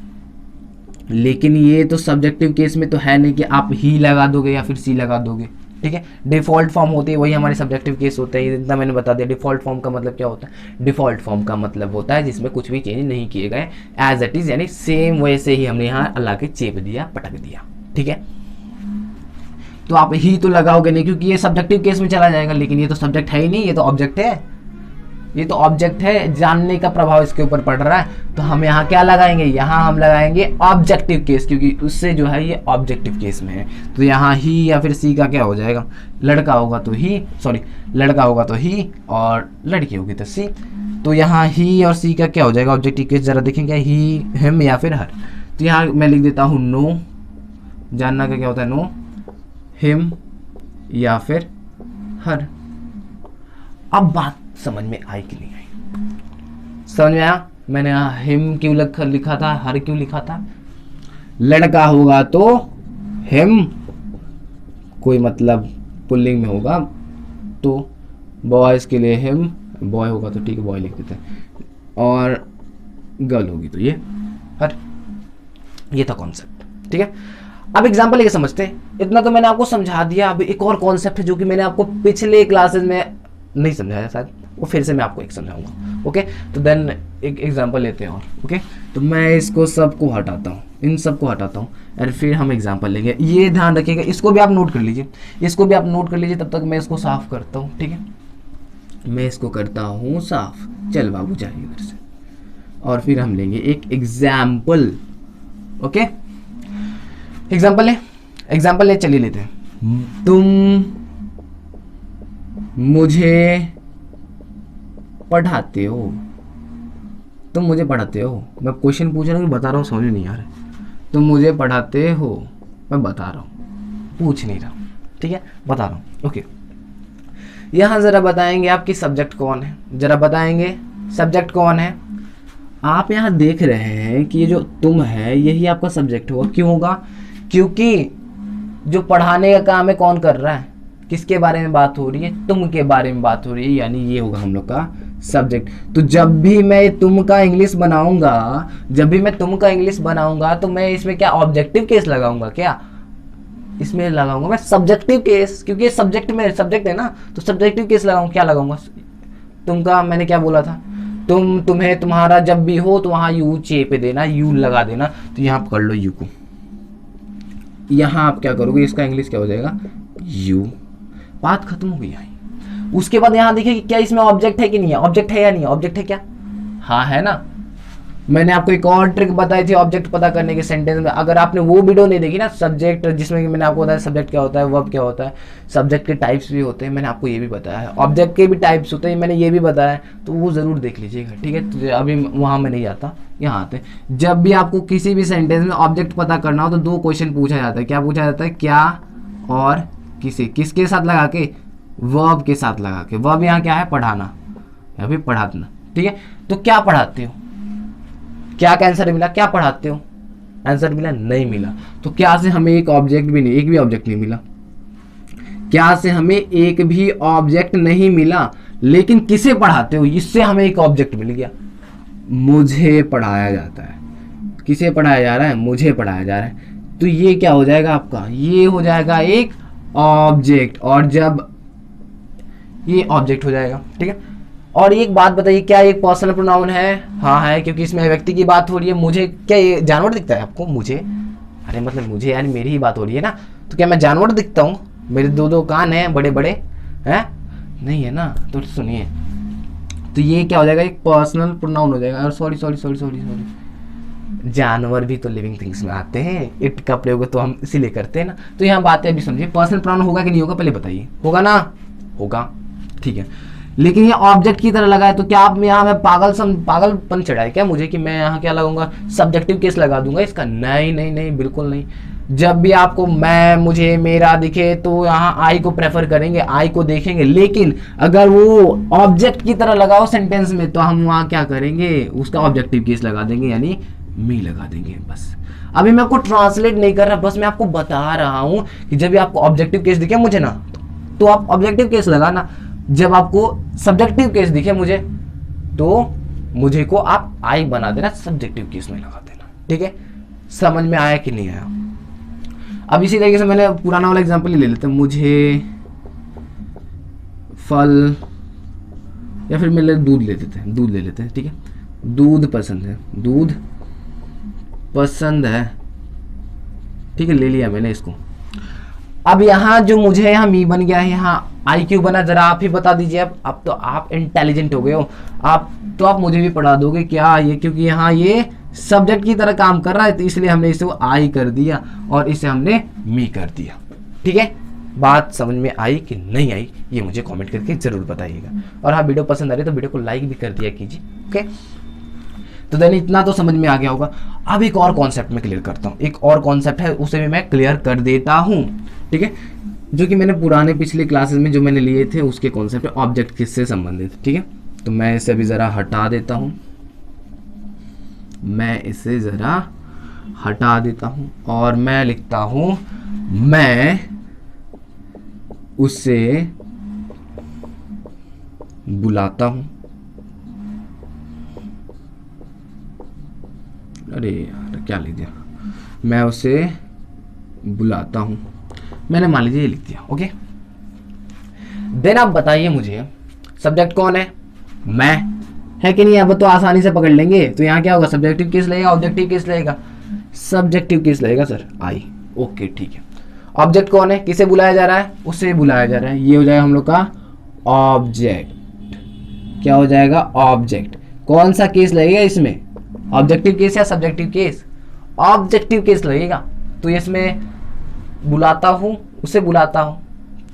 लेकिन ये तो सब्जेक्टिव केस में तो है नहीं कि आप ही लगा दोगे या फिर सी लगा दोगे, ठीक है। डिफ़ॉल्ट फॉर्म होती है वही हमारे सब्जेक्टिव केस होते हैं, इतना मैंने बता दिया। डिफ़ॉल्ट फॉर्म का मतलब क्या होता है? डिफ़ॉल्ट फॉर्म का मतलब होता है जिसमें कुछ भी चेंज नहीं किए गए, एज इट इज़, यानी सेम वैसे ही हमने यहाँ ला के चेप दिया, पटक दिया, ठीक है। तो आप ही तो लगाओगे नहीं क्योंकि ये सब्जेक्टिव केस में चला जाएगा, लेकिन ये तो सब्जेक्ट है ही नहीं, ये तो ऑब्जेक्ट है, ये तो ऑब्जेक्ट है, जानने का प्रभाव इसके ऊपर पड़ रहा है। तो हम यहाँ क्या लगाएंगे? यहाँ हम लगाएंगे ऑब्जेक्टिव केस, क्योंकि उससे जो है ये ऑब्जेक्टिव केस में है। तो यहाँ ही या फिर सी का क्या हो जाएगा? लड़का होगा तो ही, सॉरी लड़का होगा तो ही और लड़की होगी तो सी। तो यहाँ ही और सी का क्या हो जाएगा ऑब्जेक्टिव केस? जरा देखेंगे, ही, हिम या फिर हर। तो यहाँ मैं लिख देता हूँ नो, जानना का क्या होता है? नो, हिम या फिर हर। अब बात समझ में आई कि नहीं आई? समझ में आया? मैंने यहाँ हिम क्यों लिखा था, हर क्यों लिखा था? लड़का होगा तो हिम, कोई मतलब पुल्लिंग में होगा तो बॉयज के लिए हिम, बॉय होगा तो ठीक है बॉय लिख देते हैं, और गर्ल होगी तो ये हर। ये था कॉन्सेप्ट, ठीक है। अब एग्जाम्पल लेके समझते हैं। इतना तो मैंने आपको समझा दिया। अब एक और कॉन्सेप्ट है जो कि मैंने आपको पिछले क्लासेस में नहीं समझाया, शायद वो फिर से मैं आपको एक समझाऊंगा। ओके, तो देन एक एग्जांपल लेते हैं और। ओके, तो मैं इसको सबको हटाता हूँ, इन सबको हटाता हूँ और फिर हम एग्जांपल लेंगे। ये ध्यान रखिएगा, इसको भी आप नोट कर लीजिए, इसको भी आप नोट कर लीजिए। तब तक मैं इसको साफ करता हूँ, ठीक है। मैं इसको करता हूँ साफ। चल बाबू जाइए इधर से, और फिर हम लेंगे एक एग्जाम्पल। ओके, एग्जाम्पल ले चलिए लेते हैं। तुम मुझे पढ़ाते हो, तुम मुझे पढ़ाते हो। मैं क्वेश्चन पूछ रहा हूँ, बता रहा हूँ, समझ नहीं आ रहा। तुम मुझे पढ़ाते हो, मैं बता रहा हूँ, पूछ नहीं रहा, ठीक है, बता रहा हूँ। ओके, यहाँ ज़रा बताएंगे आपकी सब्जेक्ट कौन है, ज़रा बताएंगे सब्जेक्ट कौन है। आप यहाँ देख रहे हैं कि ये जो तुम है यही आपका सब्जेक्ट होगा। क्यों होगा? क्योंकि जो पढ़ाने का काम है कौन कर रहा है, किसके बारे में बात हो रही है? तुम के बारे में बात हो रही है, यानी ये होगा हम लोग का सब्जेक्ट। तो जब भी मैं तुम का इंग्लिश बनाऊंगा, तो मैं इसमें क्या ऑब्जेक्टिव केस लगाऊंगा? क्या इसमें लगाऊंगा मैं सब्जेक्टिव केस, क्योंकि सब्जेक्ट में सब्जेक्ट है ना, तो सब्जेक्टिव केस लगाऊंगा। क्या लगाऊंगा? तुम का मैंने क्या बोला था? तुम, तुम्हें, तुम्हारा जब भी हो तो वहां यू चे पे देना, यू लगा देना। तो यहाँ पकड़ लो यू को, यहाँ आप क्या करोगे? इसका इंग्लिश क्या हो जाएगा? यू। बात खत्म हो गई यहाँ। उसके बाद यहाँ देखिए कि क्या इसमें ऑब्जेक्ट है कि नहीं है, ऑब्जेक्ट है या नहीं, ऑब्जेक्ट है क्या? हाँ है ना। मैंने आपको एक और ट्रिक बताई थी ऑब्जेक्ट पता करने के सेंटेंस में। अगर आपने वो वीडियो नहीं देखी ना, सब्जेक्ट, जिसमें मैंने आपको बताया सब्जेक्ट क्या होता है, वर्ब क्या होता है, सब्जेक्ट के टाइप्स भी होते हैं, मैंने आपको ये भी बताया है, ऑब्जेक्ट के भी टाइप्स होते हैं, मैंने ये भी बताया है, तो वो ज़रूर देख लीजिएगा, ठीक है। तो अभी वहाँ में नहीं आता, यहाँ आते हैं। जब भी आपको किसी भी सेंटेंस में ऑब्जेक्ट पता करना हो तो दो क्वेश्चन पूछा जाता है। क्या पूछा जाता है? क्या और किसे, किसके साथ लगा के? वर्ब के साथ लगा के। वर्ब यहाँ क्या है? पढ़ाना या फिर पढ़ाना, ठीक है। तो क्या पढ़ाते हो? क्या का आंसर मिला? क्या पढ़ाते हो? आंसर मिला? नहीं मिला। तो क्या से हमें एक ऑब्जेक्ट भी नहीं, एक भी ऑब्जेक्ट नहीं मिला। क्या से हमें एक भी ऑब्जेक्ट नहीं मिला, लेकिन किसे पढ़ाते हो इससे हमें एक ऑब्जेक्ट मिल गया। मुझे पढ़ाया जाता है। किसे पढ़ाया जा रहा है? मुझे पढ़ाया जा रहा है। तो ये क्या हो जाएगा आपका? ये हो जाएगा एक ऑब्जेक्ट, और जब ये ऑब्जेक्ट हो जाएगा, ठीक है। और एक बात बताइए, क्या एक पर्सनल प्रोनाउन है? हाँ है, क्योंकि इसमें व्यक्ति की बात हो रही है। मुझे, क्या ये जानवर दिखता है आपको? मुझे, अरे मतलब मुझे यानी मेरी ही बात हो रही है ना, तो क्या मैं जानवर दिखता हूँ? मेरे दो कान हैं बड़े बड़े, हैं? नहीं है ना। तो सुनिए, तो ये क्या हो जाएगा? एक पर्सनल प्रोनाउन हो जाएगा। और सॉरी, जानवर भी तो लिविंग थिंग्स में आते हैं, इट का प्रयोग तो हम इसीलिए करते हैं ना। तो यहाँ बातें अभी समझिए, पर्सनल प्रोनाउन होगा कि नहीं होगा पहले बताइए। होगा ना? होगा, ठीक है। लेकिन ये ऑब्जेक्ट की तरह लगा है, तो क्या आप यहाँ में पागलपन चढ़ाए क्या मुझे कि मैं यहाँ क्या लगाऊंगा? सब्जेक्टिव केस लगा दूंगा इसका? नहीं, बिल्कुल नहीं। जब भी आपको मैं, मुझे, मेरा दिखे तो यहाँ आई को प्रेफर करेंगे, आई को देखेंगे। लेकिन अगर वो ऑब्जेक्ट की तरह लगाओ सेंटेंस में, तो हम वहाँ क्या करेंगे? उसका ऑब्जेक्टिव केस लगा देंगे, यानी मी लगा देंगे। बस अभी मैं आपको ट्रांसलेट नहीं कर रहा, बस मैं आपको बता रहा हूँ कि जब भी आपको ऑब्जेक्टिव केस दिखे मुझे ना, तो आप ऑब्जेक्टिव केस लगाना। जब आपको सब्जेक्टिव केस दिखे मुझे, तो मुझे को आप आई बना देना, सब्जेक्टिव केस में लगा देना, ठीक है। समझ में आया कि नहीं आया? अब इसी तरीके से मैंने पुराना वाला एग्जांपल ही ले लेते हैं। मुझे फल, या फिर मेरे दूध ले लेते हैं, दूध ले लेते हैं, ठीक है। दूध पसंद है, दूध पसंद है, ठीक है, ले लिया मैंने इसको। अब यहाँ जो मुझे यहाँ मी बन गया है, यहाँ आई क्यू बना, जरा आप ही बता दीजिए। अब तो आप इंटेलिजेंट हो गए हो, आप तो आप मुझे भी पढ़ा दोगे क्या ये, क्योंकि यहाँ ये सब्जेक्ट की तरह काम कर रहा है, तो इसलिए हमने इसे आई कर दिया और इसे हमने मी कर दिया, ठीक है। बात समझ में आई कि नहीं आई, ये मुझे कमेंट करके जरूर बताइएगा। और हाँ, वीडियो पसंद आ रही है तो वीडियो को लाइक भी कर दिया कीजिए, ओके। तो देन इतना तो समझ में आ गया होगा। अब एक और कॉन्सेप्ट में क्लियर करता हूँ, एक और कॉन्सेप्ट है, उसे भी मैं क्लियर कर देता हूँ, ठीक है, जो कि मैंने पुराने पिछले क्लासेस में जो मैंने लिए थे उसके कॉन्सेप्ट है, ऑब्जेक्ट किससे संबंधित, ठीक है। तो मैं इसे अभी ज़रा हटा देता हूँ, मैं इसे ज़रा हटा देता हूँ और मैं लिखता हूँ मैं उसे बुलाता हूँ। अरे यार क्या लिख दिया, मैं उसे बुलाता हूँ, मैंने मान लीजिए ये लिख दिया, ओके। देन आप बताइए मुझे सब्जेक्ट कौन है, मैं, है कि नहीं। अब तो आसानी से पकड़ लेंगे। तो यहाँ क्या होगा, सब्जेक्टिव केस लगेगा, ऑब्जेक्टिव केस लगेगा, सब्जेक्टिव केस लगेगा सर, आई, ओके ठीक है। ऑब्जेक्ट कौन है, किसे बुलाया जा रहा है, उसे बुलाया जा रहा है, ये हो जाएगा हम लोग का ऑब्जेक्ट। क्या हो जाएगा, ऑब्जेक्ट। कौन सा केस लगेगा इसमें, ऑब्जेक्टिव केस या सब्जेक्टिव केस, ऑब्जेक्टिव केस लगेगा। तो इसमें बुलाता हूँ, उसे बुलाता हूँ,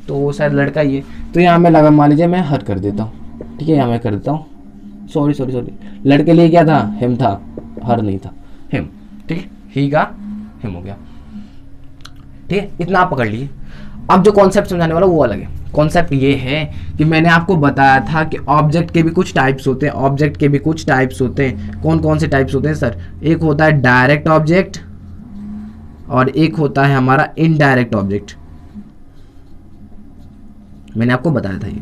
तो शायद लड़का ये, तो यहाँ मैं लगा, मान लीजिए मैं हर कर देता हूँ, ठीक है, यहाँ मैं कर देता हूँ, सॉरी, लड़के लिए क्या था, हिम था, हर नहीं था, हिम, ठीक है, ही का हिम हो गया, ठीक है, इतना आप पकड़ लिए। अब जो कॉन्सेप्ट समझाने वाला वो अलग है। कॉन्सेप्ट ये है कि मैंने आपको बताया था कि ऑब्जेक्ट के भी कुछ टाइप्स होते हैं, ऑब्जेक्ट के भी कुछ टाइप्स होते हैं। कौन कौन से टाइप्स होते हैं सर, एक होता है डायरेक्ट ऑब्जेक्ट और एक होता है हमारा इनडायरेक्ट ऑब्जेक्ट, मैंने आपको बताया था ये,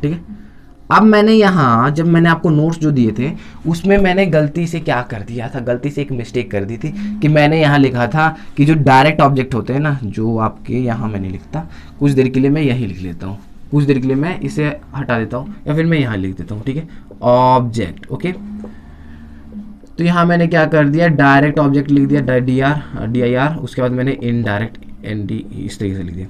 ठीक है। अब मैंने यहाँ जब मैंने आपको नोट्स जो दिए थे उसमें मैंने गलती से क्या कर दिया था, गलती से एक मिस्टेक कर दी थी कि मैंने यहाँ लिखा था कि जो डायरेक्ट ऑब्जेक्ट होते हैं ना, जो आपके यहाँ मैंने लिखता, कुछ देर के लिए मैं यही लिख लेता हूँ, कुछ देर के लिए मैं इसे हटा देता हूँ या फिर मैं यहाँ लिख देता हूँ, ठीक है, ऑब्जेक्ट, ओके। तो यहाँ मैंने क्या कर दिया, डायरेक्ट ऑब्जेक्ट लिख दिया, DIR, उसके बाद मैंने इनडायरेक्ट ND इस तरीके से लिख दिया।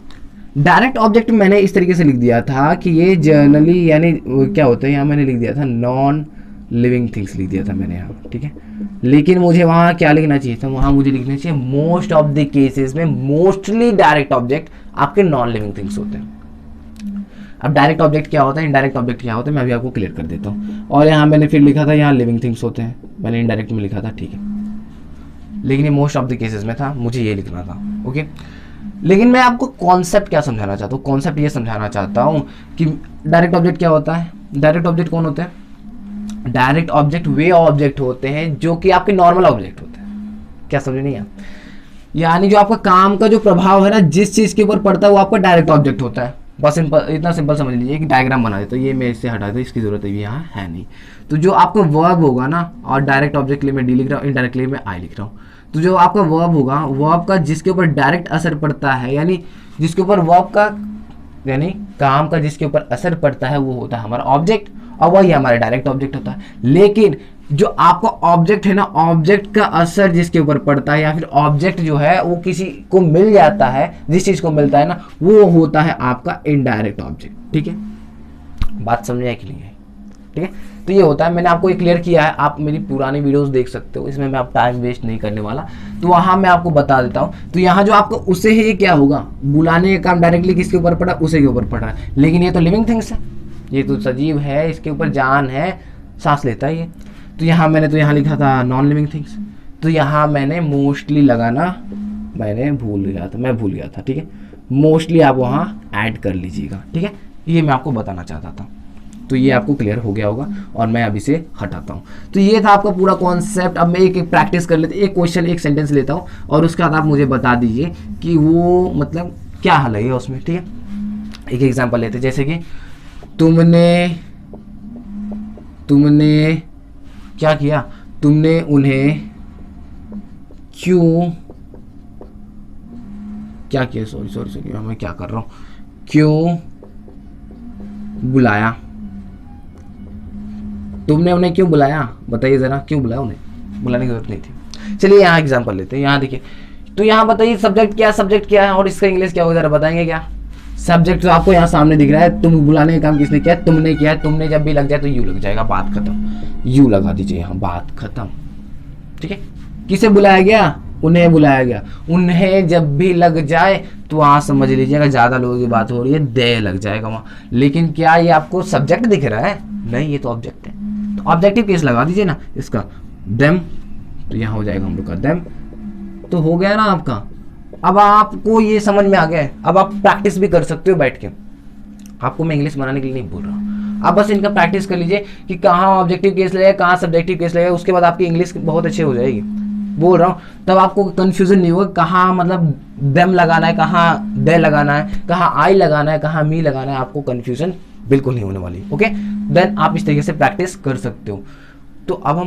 डायरेक्ट ऑब्जेक्ट मैंने इस तरीके से लिख दिया था कि ये जर्नली यानी क्या होता है, यहाँ मैंने लिख दिया था नॉन लिविंग थिंग्स लिख दिया था मैंने यहाँ, ठीक है। लेकिन मुझे वहाँ क्या लिखना चाहिए था, वहाँ मुझे लिखना चाहिए मोस्ट ऑफ द केसेस में मोस्टली डायरेक्ट ऑब्जेक्ट आपके नॉन लिविंग थिंग्स होते हैं। अब डायरेक्ट ऑब्जेक्ट क्या होता है, इनडायरेक्ट ऑब्जेक्ट क्या होता है, मैं अभी आपको क्लियर कर देता हूँ। और यहाँ मैंने फिर लिखा था यहाँ लिविंग थिंग्स होते हैं, मैंने इनडायरेक्ट में लिखा था, ठीक है, लेकिन ये मोस्ट ऑफ द केसेस में था, मुझे ये लिखना था, ओके। लेकिन मैं आपको कॉन्सेप्ट क्या समझाना चाहता हूँ, कॉन्सेप्ट ये समझाना चाहता हूँ कि डायरेक्ट ऑब्जेक्ट क्या होता है, डायरेक्ट ऑब्जेक्ट कौन होते हैं, डायरेक्ट ऑब्जेक्ट वे ऑब्जेक्ट होते हैं जो कि आपके नॉर्मल ऑब्जेक्ट होते हैं। क्या समझे नहीं आप, यानी जो आपका काम का जो प्रभाव है ना, जिस चीज के ऊपर पड़ता है वो आपका डायरेक्ट ऑब्जेक्ट होता है। बस सिंपल, इतना सिंपल समझ लीजिए कि डायग्राम बना देता हूँ, ये मैं इससे हटा दूँ, इसकी जरूरत अभी यहाँ है नहीं। तो जो आपका वर्ब होगा ना, और डायरेक्ट ऑब्जेक्ट के लिए मैं डी लिख रहा हूँ, इनडायरेक्ट के लिए मैं आई लिख रहा हूँ। तो जो आपका वर्ब होगा, वर्ब का जिसके ऊपर डायरेक्ट असर पड़ता है, यानी जिसके ऊपर वर्ब का यानी काम का जिसके ऊपर असर पड़ता है वो होता है हमारा ऑब्जेक्ट, और वही हमारा डायरेक्ट ऑब्जेक्ट होता है। लेकिन जो आपका ऑब्जेक्ट है ना, ऑब्जेक्ट का असर जिसके ऊपर पड़ता है या फिर ऑब्जेक्ट जो है वो किसी को मिल जाता है, जिस चीज को मिलता है ना, वो होता है आपका इनडायरेक्ट ऑब्जेक्ट, ठीक है। बात समझने के लिए, ठीक है। तो ये होता है, मैंने आपको ये क्लियर किया है, आप मेरी पुरानी वीडियोस देख सकते हो, इसमें मैं आप टाइम वेस्ट नहीं करने वाला, तो वहाँ मैं आपको बता देता हूँ। तो यहाँ जो आपको उसे है, ये क्या होगा, बुलाने का काम डायरेक्टली किसके ऊपर पड़ा, उसे के ऊपर पड़ रहा है। लेकिन ये तो लिविंग थिंग्स है, ये तो सजीव है, इसके ऊपर जान है, सांस लेता है ये। तो यहाँ मैंने तो यहाँ लिखा था नॉन लिविंग थिंग्स, तो यहाँ मैंने मोस्टली लगाना मैंने भूल गया था, ठीक है। मोस्टली आप वहाँ ऐड कर लीजिएगा, ठीक है। ये मैं आपको बताना चाहता था, तो ये आपको क्लियर हो गया होगा और मैं अभी से हटाता हूँ। तो ये था आपका पूरा कॉन्सेप्ट। अब मैं एक एक प्रैक्टिस कर लेते, एक क्वेश्चन एक सेंटेंस लेता हूँ और उसके बाद आप मुझे बता दीजिए कि वो मतलब क्या हल है उसमें, ठीक है। एक एग्जांपल लेते, जैसे कि तुमने क्या किया, तुमने उन्हें क्यों क्या किया, सॉरी मैं क्या कर रहा हूँ, क्यों बुलाया, तुमने उन्हें क्यों बुलाया, बताइए जरा, क्यों बुलाया उन्हें, बुलाने की जरूरत नहीं थी। चलिए यहाँ एग्जांपल लेते हैं, यहाँ देखिए, तो यहाँ बताइए सब्जेक्ट क्या है और इसका इंग्लिश क्या होगा, जरा बताएंगे क्या। सब्जेक्ट तो आपको यहाँ सामने दिख रहा है, तुम बुलाने का काम किसने किया, तुमने किया है, तुमने जब भी लग जाए तो यू लग जाएगा, बात खत्म, यू लगा दीजिए यहाँ, बात खत्म, ठीक है। किसे बुलाया गया, उन्हें बुलाया गया, उन्हें जब भी लग जाए तो वहां समझ लीजिएगा ज्यादा लोगों की बात हो रही है, दे लग जाएगा वहां। लेकिन क्या ये आपको सब्जेक्ट दिख रहा है, नहीं, ये तो ऑब्जेक्ट है, तो ऑब्जेक्टिव केस लगा दीजिए ना इसका, देम, तो यहाँ हो जाएगा हम लोग का देम, तो हो गया ना आपका। अब आपको ये समझ में आ गया है, अब आप प्रैक्टिस भी कर सकते हो बैठ के, आपको मैं इंग्लिश बनाने के लिए नहीं बोल रहा हूँ, आप बस इनका प्रैक्टिस कर लीजिए कि कहाँ ऑब्जेक्टिव केस लगेगा, कहाँ सब्जेक्टिव केस लगेगा, उसके बाद आपकी इंग्लिश बहुत अच्छी हो जाएगी, बोल रहा हूँ, तब आपको कंफ्यूजन नहीं होगा कहाँ मतलब देम लगाना है, कहाँ दे लगाना है, कहाँ आई लगाना है, कहाँ मी लगाना है, आपको कंफ्यूजन बिल्कुल नहीं होने वाली, ओके। देन आप इस तरीके से प्रैक्टिस कर सकते हो। तो अब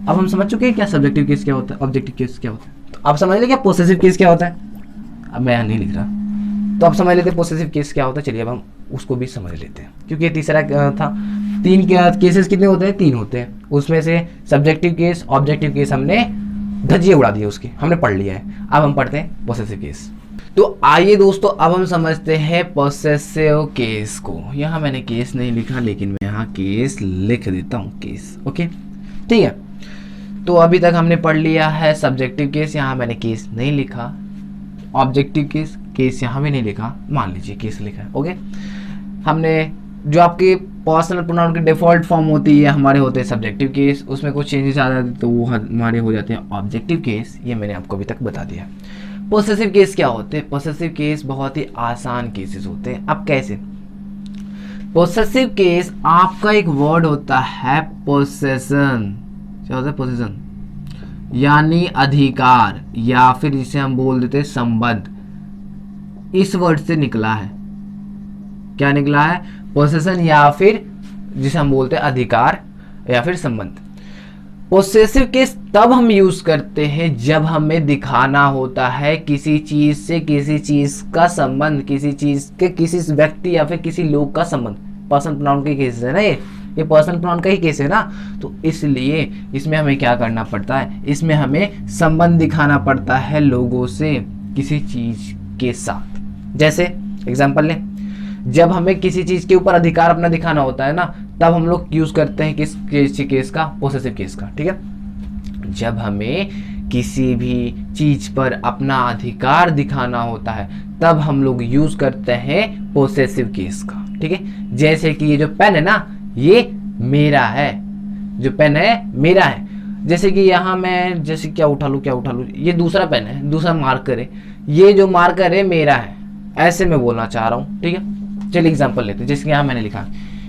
हम समझ चुके हैं क्या सब्जेक्टिव केस क्या होता है, ऑब्जेक्टिव केस क्या होता है, तो आप समझ ले क्या पोसेसिव केस क्या होता है, अब मैं यहाँ नहीं लिख रहा, तो आप समझ लेते पोसेसिव केस क्या होता है। चलिए अब हम उसको भी समझ लेते हैं, क्योंकि ये तीसरा था, तीन केसेस कितने होते हैं, तीन होते हैं, उसमें से सब्जेक्टिव केस, ऑब्जेक्टिव केस हमने धज्जियां उड़ा दी उसकी, हमने पढ़ लिया है, अब हम पढ़ते हैं पोसेसिव केस। तो आइए दोस्तों अब हम समझते हैं पोसेसिव केस को। यहाँ मैंने केस नहीं लिखा, लेकिन मैं यहाँ केस लिख देता हूँ, केस, ओके, ठीक है। तो अभी तक हमने पढ़ लिया है सब्जेक्टिव केस, यहाँ मैंने केस नहीं लिखा, ऑब्जेक्टिव केस, केस यहाँ भी नहीं लिखा, मान लीजिए केस लिखा है, ओके। हमने जो आपके पर्सनल प्रोनाउन की डिफॉल्ट फॉर्म होती है, हमारे होते हैं सब्जेक्टिव केस, उसमें कुछ चेंजेस आ जाते हैं तो वो हमारे हो जाते हैं ऑब्जेक्टिव केस, ये मैंने आपको अभी तक बता दिया। पोसेसिव केस क्या होते हैं, पोसेसिव केस बहुत ही आसान केसेस होते हैं। अब कैसे, पोसेसिव केस आपका एक वर्ड होता है पोसेशन, क्या होता है पोसेशन, यानी अधिकार, या फिर जिसे हम बोल देते हैं संबंध, इस वर्ड से निकला है, क्या निकला है, पोसेशन, या फिर जिसे हम बोलते हैं अधिकार या फिर संबंध। पोसेसिव केस तब हम यूज करते हैं जब हमें दिखाना होता है किसी चीज से किसी चीज का संबंध, किसी चीज के किसी व्यक्ति या फिर किसी लोग का संबंध। पर्सनल प्रोनाउन के केस है ना, ये पर्सनल प्रोनाउन का ही केस है ना, तो इसलिए इसमें हमें क्या करना पड़ता है, इसमें हमें संबंध दिखाना पड़ता है लोगों से किसी चीज के साथ। जैसे एग्जांपल लें, जब हमें किसी चीज के ऊपर अधिकार अपना दिखाना होता है ना, तब हम लोग यूज करते हैं किस केस का, पोसेसिव केस का, ठीक है। जब हमें किसी भी चीज पर अपना अधिकार दिखाना होता है तब हम लोग यूज करते हैं पोसेसिव केस का, ठीक है। जैसे कि ये जो पेन है ना, ये मेरा है, जो पेन है मेरा है। जैसे कि यहाँ मैं जैसे क्या उठा लूँ, ये दूसरा पेन है, दूसरा मार्कर है, ये जो मार्कर है मेरा है, ऐसे मैं बोलना चाह रहा हूँ, ठीक है। चलिए एग्जांपल लेते हैं, जैसे कि यहाँ मैंने लिखा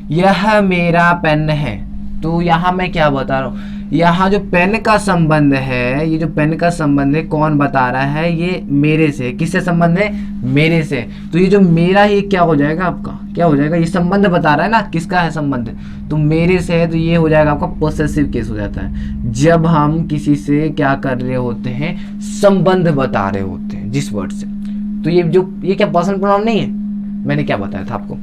यह मेरा पेन है, तो यहाँ मैं क्या बता रहा हूँ, यहाँ जो पेन का संबंध है, ये जो पेन का संबंध है कौन बता रहा है, ये मेरे से, किससे संबंध है, मेरे से। तो ये जो मेरा, ये क्या हो जाएगा आपका, क्या हो जाएगा, ये संबंध बता रहा है ना, किसका है संबंध, तो मेरे से है, तो ये हो जाएगा आपका पोसेसिव केस हो जाता है। जब हम किसी से क्या कर रहे होते हैं, संबंध बता रहे होते हैं जिस वर्ड से। तो ये क्या पर्सनल प्रोनाउन नहीं है, मैंने क्या बताया था आपको,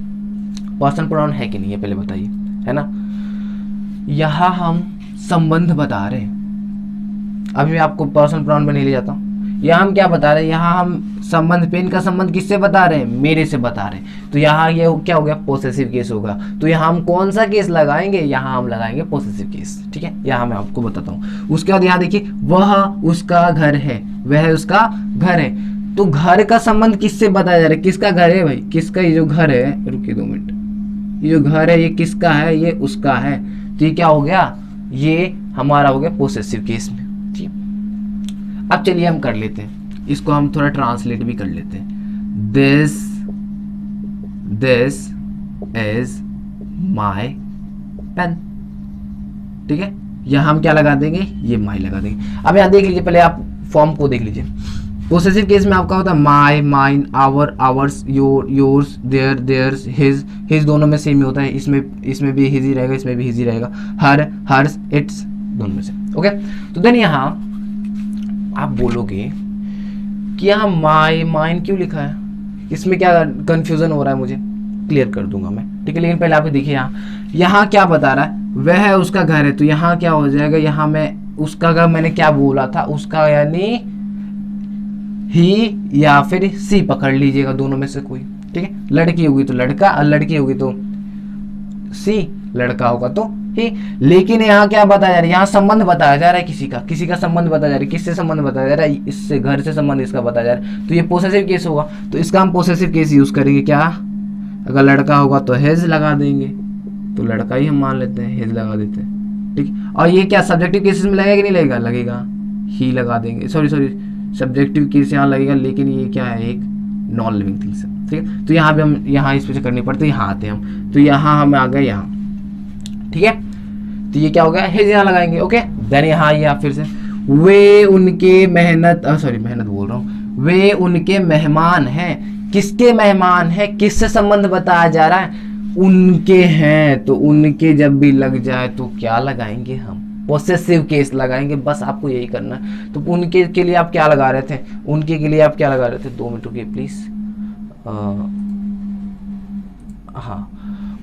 पर्सनल प्रोनाउन है कि नहीं है पहले बताइए, है ना। यहाँ हम संबंध बता रहे हैं, अभी मैं आपको पर्सनल प्रोनाउन में नहीं ले जाता हूँ। यहाँ हम क्या बता रहे हैं, यहाँ हम संबंध, पेन का संबंध किससे बता रहे हैं, मेरे से बता रहे हैं। तो यहाँ ये क्या हो गया, पोसेसिव केस होगा। तो यहाँ हम कौन सा केस लगाएंगे, यहाँ हम लगाएंगे पोसेसिव केस, ठीक है। यहाँ मैं आपको बताता हूँ। उसके बाद यहाँ देखिए, वह उसका घर है, वह उसका घर है, तो घर का संबंध किससे बताया जा रहा है, किसका घर है भाई, किसका, ये जो घर है, रुकिए 2 मिनट, ये जो घर है ये किसका है, ये उसका है। तो ये क्या हो गया, ये हमारा हो गया पोसेसिव केस में, ठीक। अब चलिए हम कर लेते हैं इसको, हम थोड़ा ट्रांसलेट भी कर लेते हैं। दिस इज माई पेन, ठीक है। यहाँ हम क्या लगा देंगे, ये माई लगा देंगे। अब यहाँ देख लीजिए, पहले आप फॉर्म को देख लीजिए। पोसेसिव केस में आपका होता है my, mine, our, ours, yours, their, theirs, his दोनों में सेम ही होता है। इसमें भी हिज ही रहेगा, इसमें भी हिज ही रहेगा। हर, हर्स, इट्स दोनों में से, ओके। तो देन यहाँ आप बोलोगे कि यहाँ माई, माइन क्यों लिखा है, इसमें क्या कंफ्यूजन हो रहा है मुझे। क्लियर कर दूंगा मैं, ठीक है। लेकिन पहले आप देखिए यहाँ क्या बता रहा है, वह उसका घर है, तो यहाँ क्या हो जाएगा, यहाँ मैं उसका घर मैंने क्या बोला था, उसका यानी ही या फिर सी पकड़ लीजिएगा, दोनों में से कोई, ठीक है। लड़की होगी तो लड़का और लड़की होगी तो सी, लड़का होगा तो ही। लेकिन यहाँ क्या बताया जा रहा है, यहाँ संबंध बताया जा रहा है, किसी का संबंध बताया जा रहा है। किससे संबंध बताया जा रहा है, इससे, घर से संबंध इसका बताया जा रहा है, तो ये पोसेसिव केस होगा, तो इसका हम पोसेसिव केस यूज करेंगे। क्या, अगर लड़का होगा तो हेज लगा देंगे, तो लड़का ही हम मान लेते हैं, हेज लगा देते हैं, ठीक। और ये क्या सब्जेक्टिव केसेस में लगेगा कि नहीं लगेगा, लगेगा, ही लगा देंगे, सॉरी सब्जेक्टिव केस यहाँ लगेगा, लेकिन ये क्या है, एक नॉन लिविंग थिंग्स है, ठीक है। तो यहाँ पे हम यहाँ इस पे करनी पड़ती है, यहाँ आते हैं हम, तो यहाँ हम आ गए यहाँ, ठीक है। तो ये क्या हो गया, हेज यहाँ लगाएंगे, ओके। देन यहाँ ये फिर से, वे उनके मेहनत बोल रहा हूँ, वे उनके मेहमान हैं। किसके मेहमान है, किससे संबंध बताया जा रहा है, उनके हैं, तो उनके जब भी लग जाए तो क्या लगाएंगे हम, पोसेसिव केस लगाएंगे। बस आपको यही करना है। तो उनके के लिए आप क्या लगा रहे थे, उनके के लिए आप क्या लगा रहे थे, 2 मिनट रुकिए प्लीज। हाँ,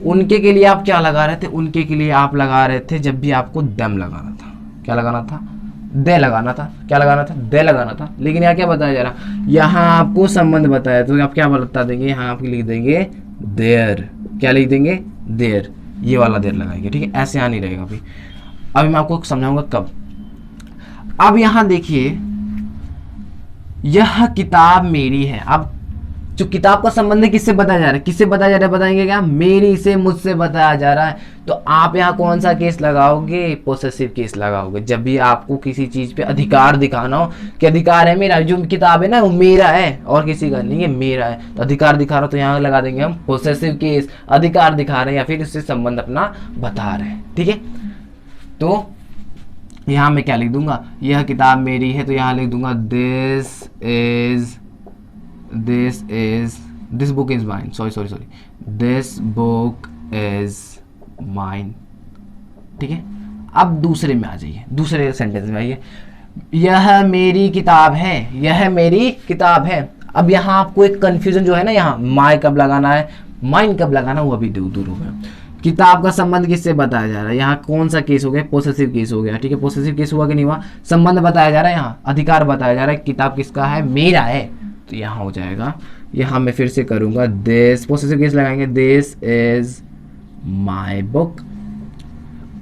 उनके के लिए आप क्या लगा रहे थे, उनके के लिए आप लगा रहे थे जब भी आपको दम लगाना था, क्या लगाना था, दे लगाना था, क्या लगाना था, दे लगाना था। लेकिन यहाँ क्या बताया जा रहा, यहाँ आपको संबंध बताया, तो आप क्या बता देंगे, यहाँ आप लिख देंगे देयर, क्या लिख देंगे, देयर, ये वाला देयर लगाएंगे, ठीक है। ऐसे यहाँ नहीं रहेगा अभी, अभी मैं आपको समझाऊंगा कब। अब यहाँ देखिए, यह किताब मेरी है। अब जो किताब का संबंध किससे बताया जा रहा है, किससे बताया जा रहा है, बताएंगे क्या, मेरी से, मुझसे बताया जा रहा है। तो आप यहाँ कौन सा केस लगाओगे, पोसेसिव केस लगाओगे। जब भी आपको किसी चीज पे अधिकार दिखाना हो कि अधिकार है मेरा, जो किताब है ना वो मेरा है और किसी का नहीं है, मेरा है, तो अधिकार दिखा रहा हो तो यहाँ लगा देंगे हम पोसेसिव केस, अधिकार दिखा रहे हैं या फिर उससे संबंध अपना बता रहे हैं, ठीक है। तो यहाँ मैं क्या लिख दूंगा, यह किताब मेरी है, तो यहाँ लिख दूंगा this book is mine, sorry this book is mine, ठीक है। अब दूसरे में आ जाइए, दूसरे सेंटेंस में आइए, यह मेरी किताब है, यह मेरी किताब है। अब यहाँ आपको एक कंफ्यूजन जो है ना, यहाँ माई कब लगाना है, माइन कब लगाना, वो अभी दूर हो गया। किताब का संबंध किससे बताया जा रहा है, यहाँ कौन सा केस हो गया, पोसेसिव केस हो गया, ठीक है। पोसेसिव केस हुआ कि नहीं हुआ, संबंध बताया जा रहा है, यहाँ अधिकार बताया जा रहा है, किताब किसका है, मेरा है, तो यहाँ हो जाएगा, यहाँ मैं फिर से करूंगा, दिस, पोसेसिव केस लगाएंगे, दिस इज माई बुक।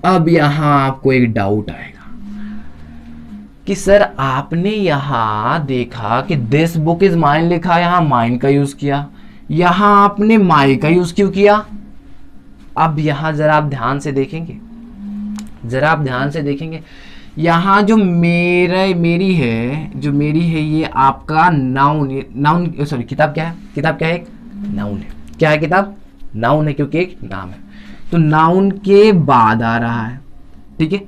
अब यहाँ आपको एक डाउट आएगा कि सर आपने यहाँ देखा कि दिस बुक इज माइन लिखा, यहाँ माइन का यूज किया, यहाँ आपने माई का यूज क्यों किया। अब यहाँ जरा आप ध्यान से देखेंगे, यहाँ जो मेरी है ये आपका नाउन सॉरी किताब क्या है, एक नाउन है, क्या है, किताब नाउन है क्योंकि एक नाम है, तो नाउन के बाद आ रहा है, ठीक है।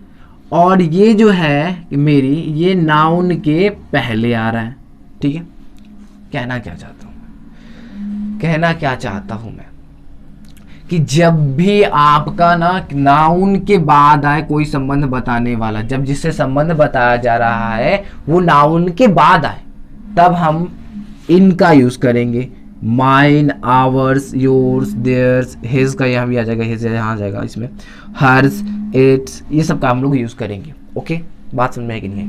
और ये जो है मेरी, ये नाउन के पहले आ रहा है, ठीक है। कहना क्या चाहता हूं मैं कि जब भी आपका ना नाउन के बाद आए कोई संबंध बताने वाला, जब जिससे संबंध बताया जा रहा है वो नाउन के बाद आए, तब हम इनका यूज करेंगे, mine, ours, yours, theirs, his का यहाँ भी आ जाएगा, हिज यहाँ आ जाएगा, इसमें हर्स, इट्स, ये सब का हम लोग यूज करेंगे, ओके। बात समझ में है कि नहीं है।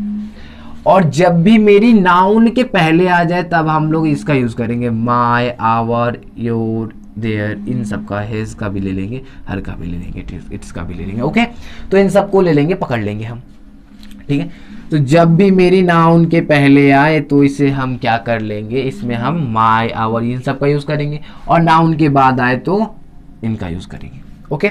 और जब भी मेरी नाउन के पहले आ जाए तब हम लोग इसका यूज करेंगे, माई, आवर, योर, देयर, इन सब का, हिज का भी ले लेंगे, हर का भी ले लेंगे, इट्स का भी ले लेंगे, ओके। तो इन सबको ले लेंगे, पकड़ लेंगे हम, ठीक है। तो जब भी मेरी नाउन के पहले आए तो इसे हम क्या कर लेंगे, इसमें हम माई, आवर, इन सब का यूज करेंगे, और नाउन के बाद आए तो इनका यूज करेंगे, ओके।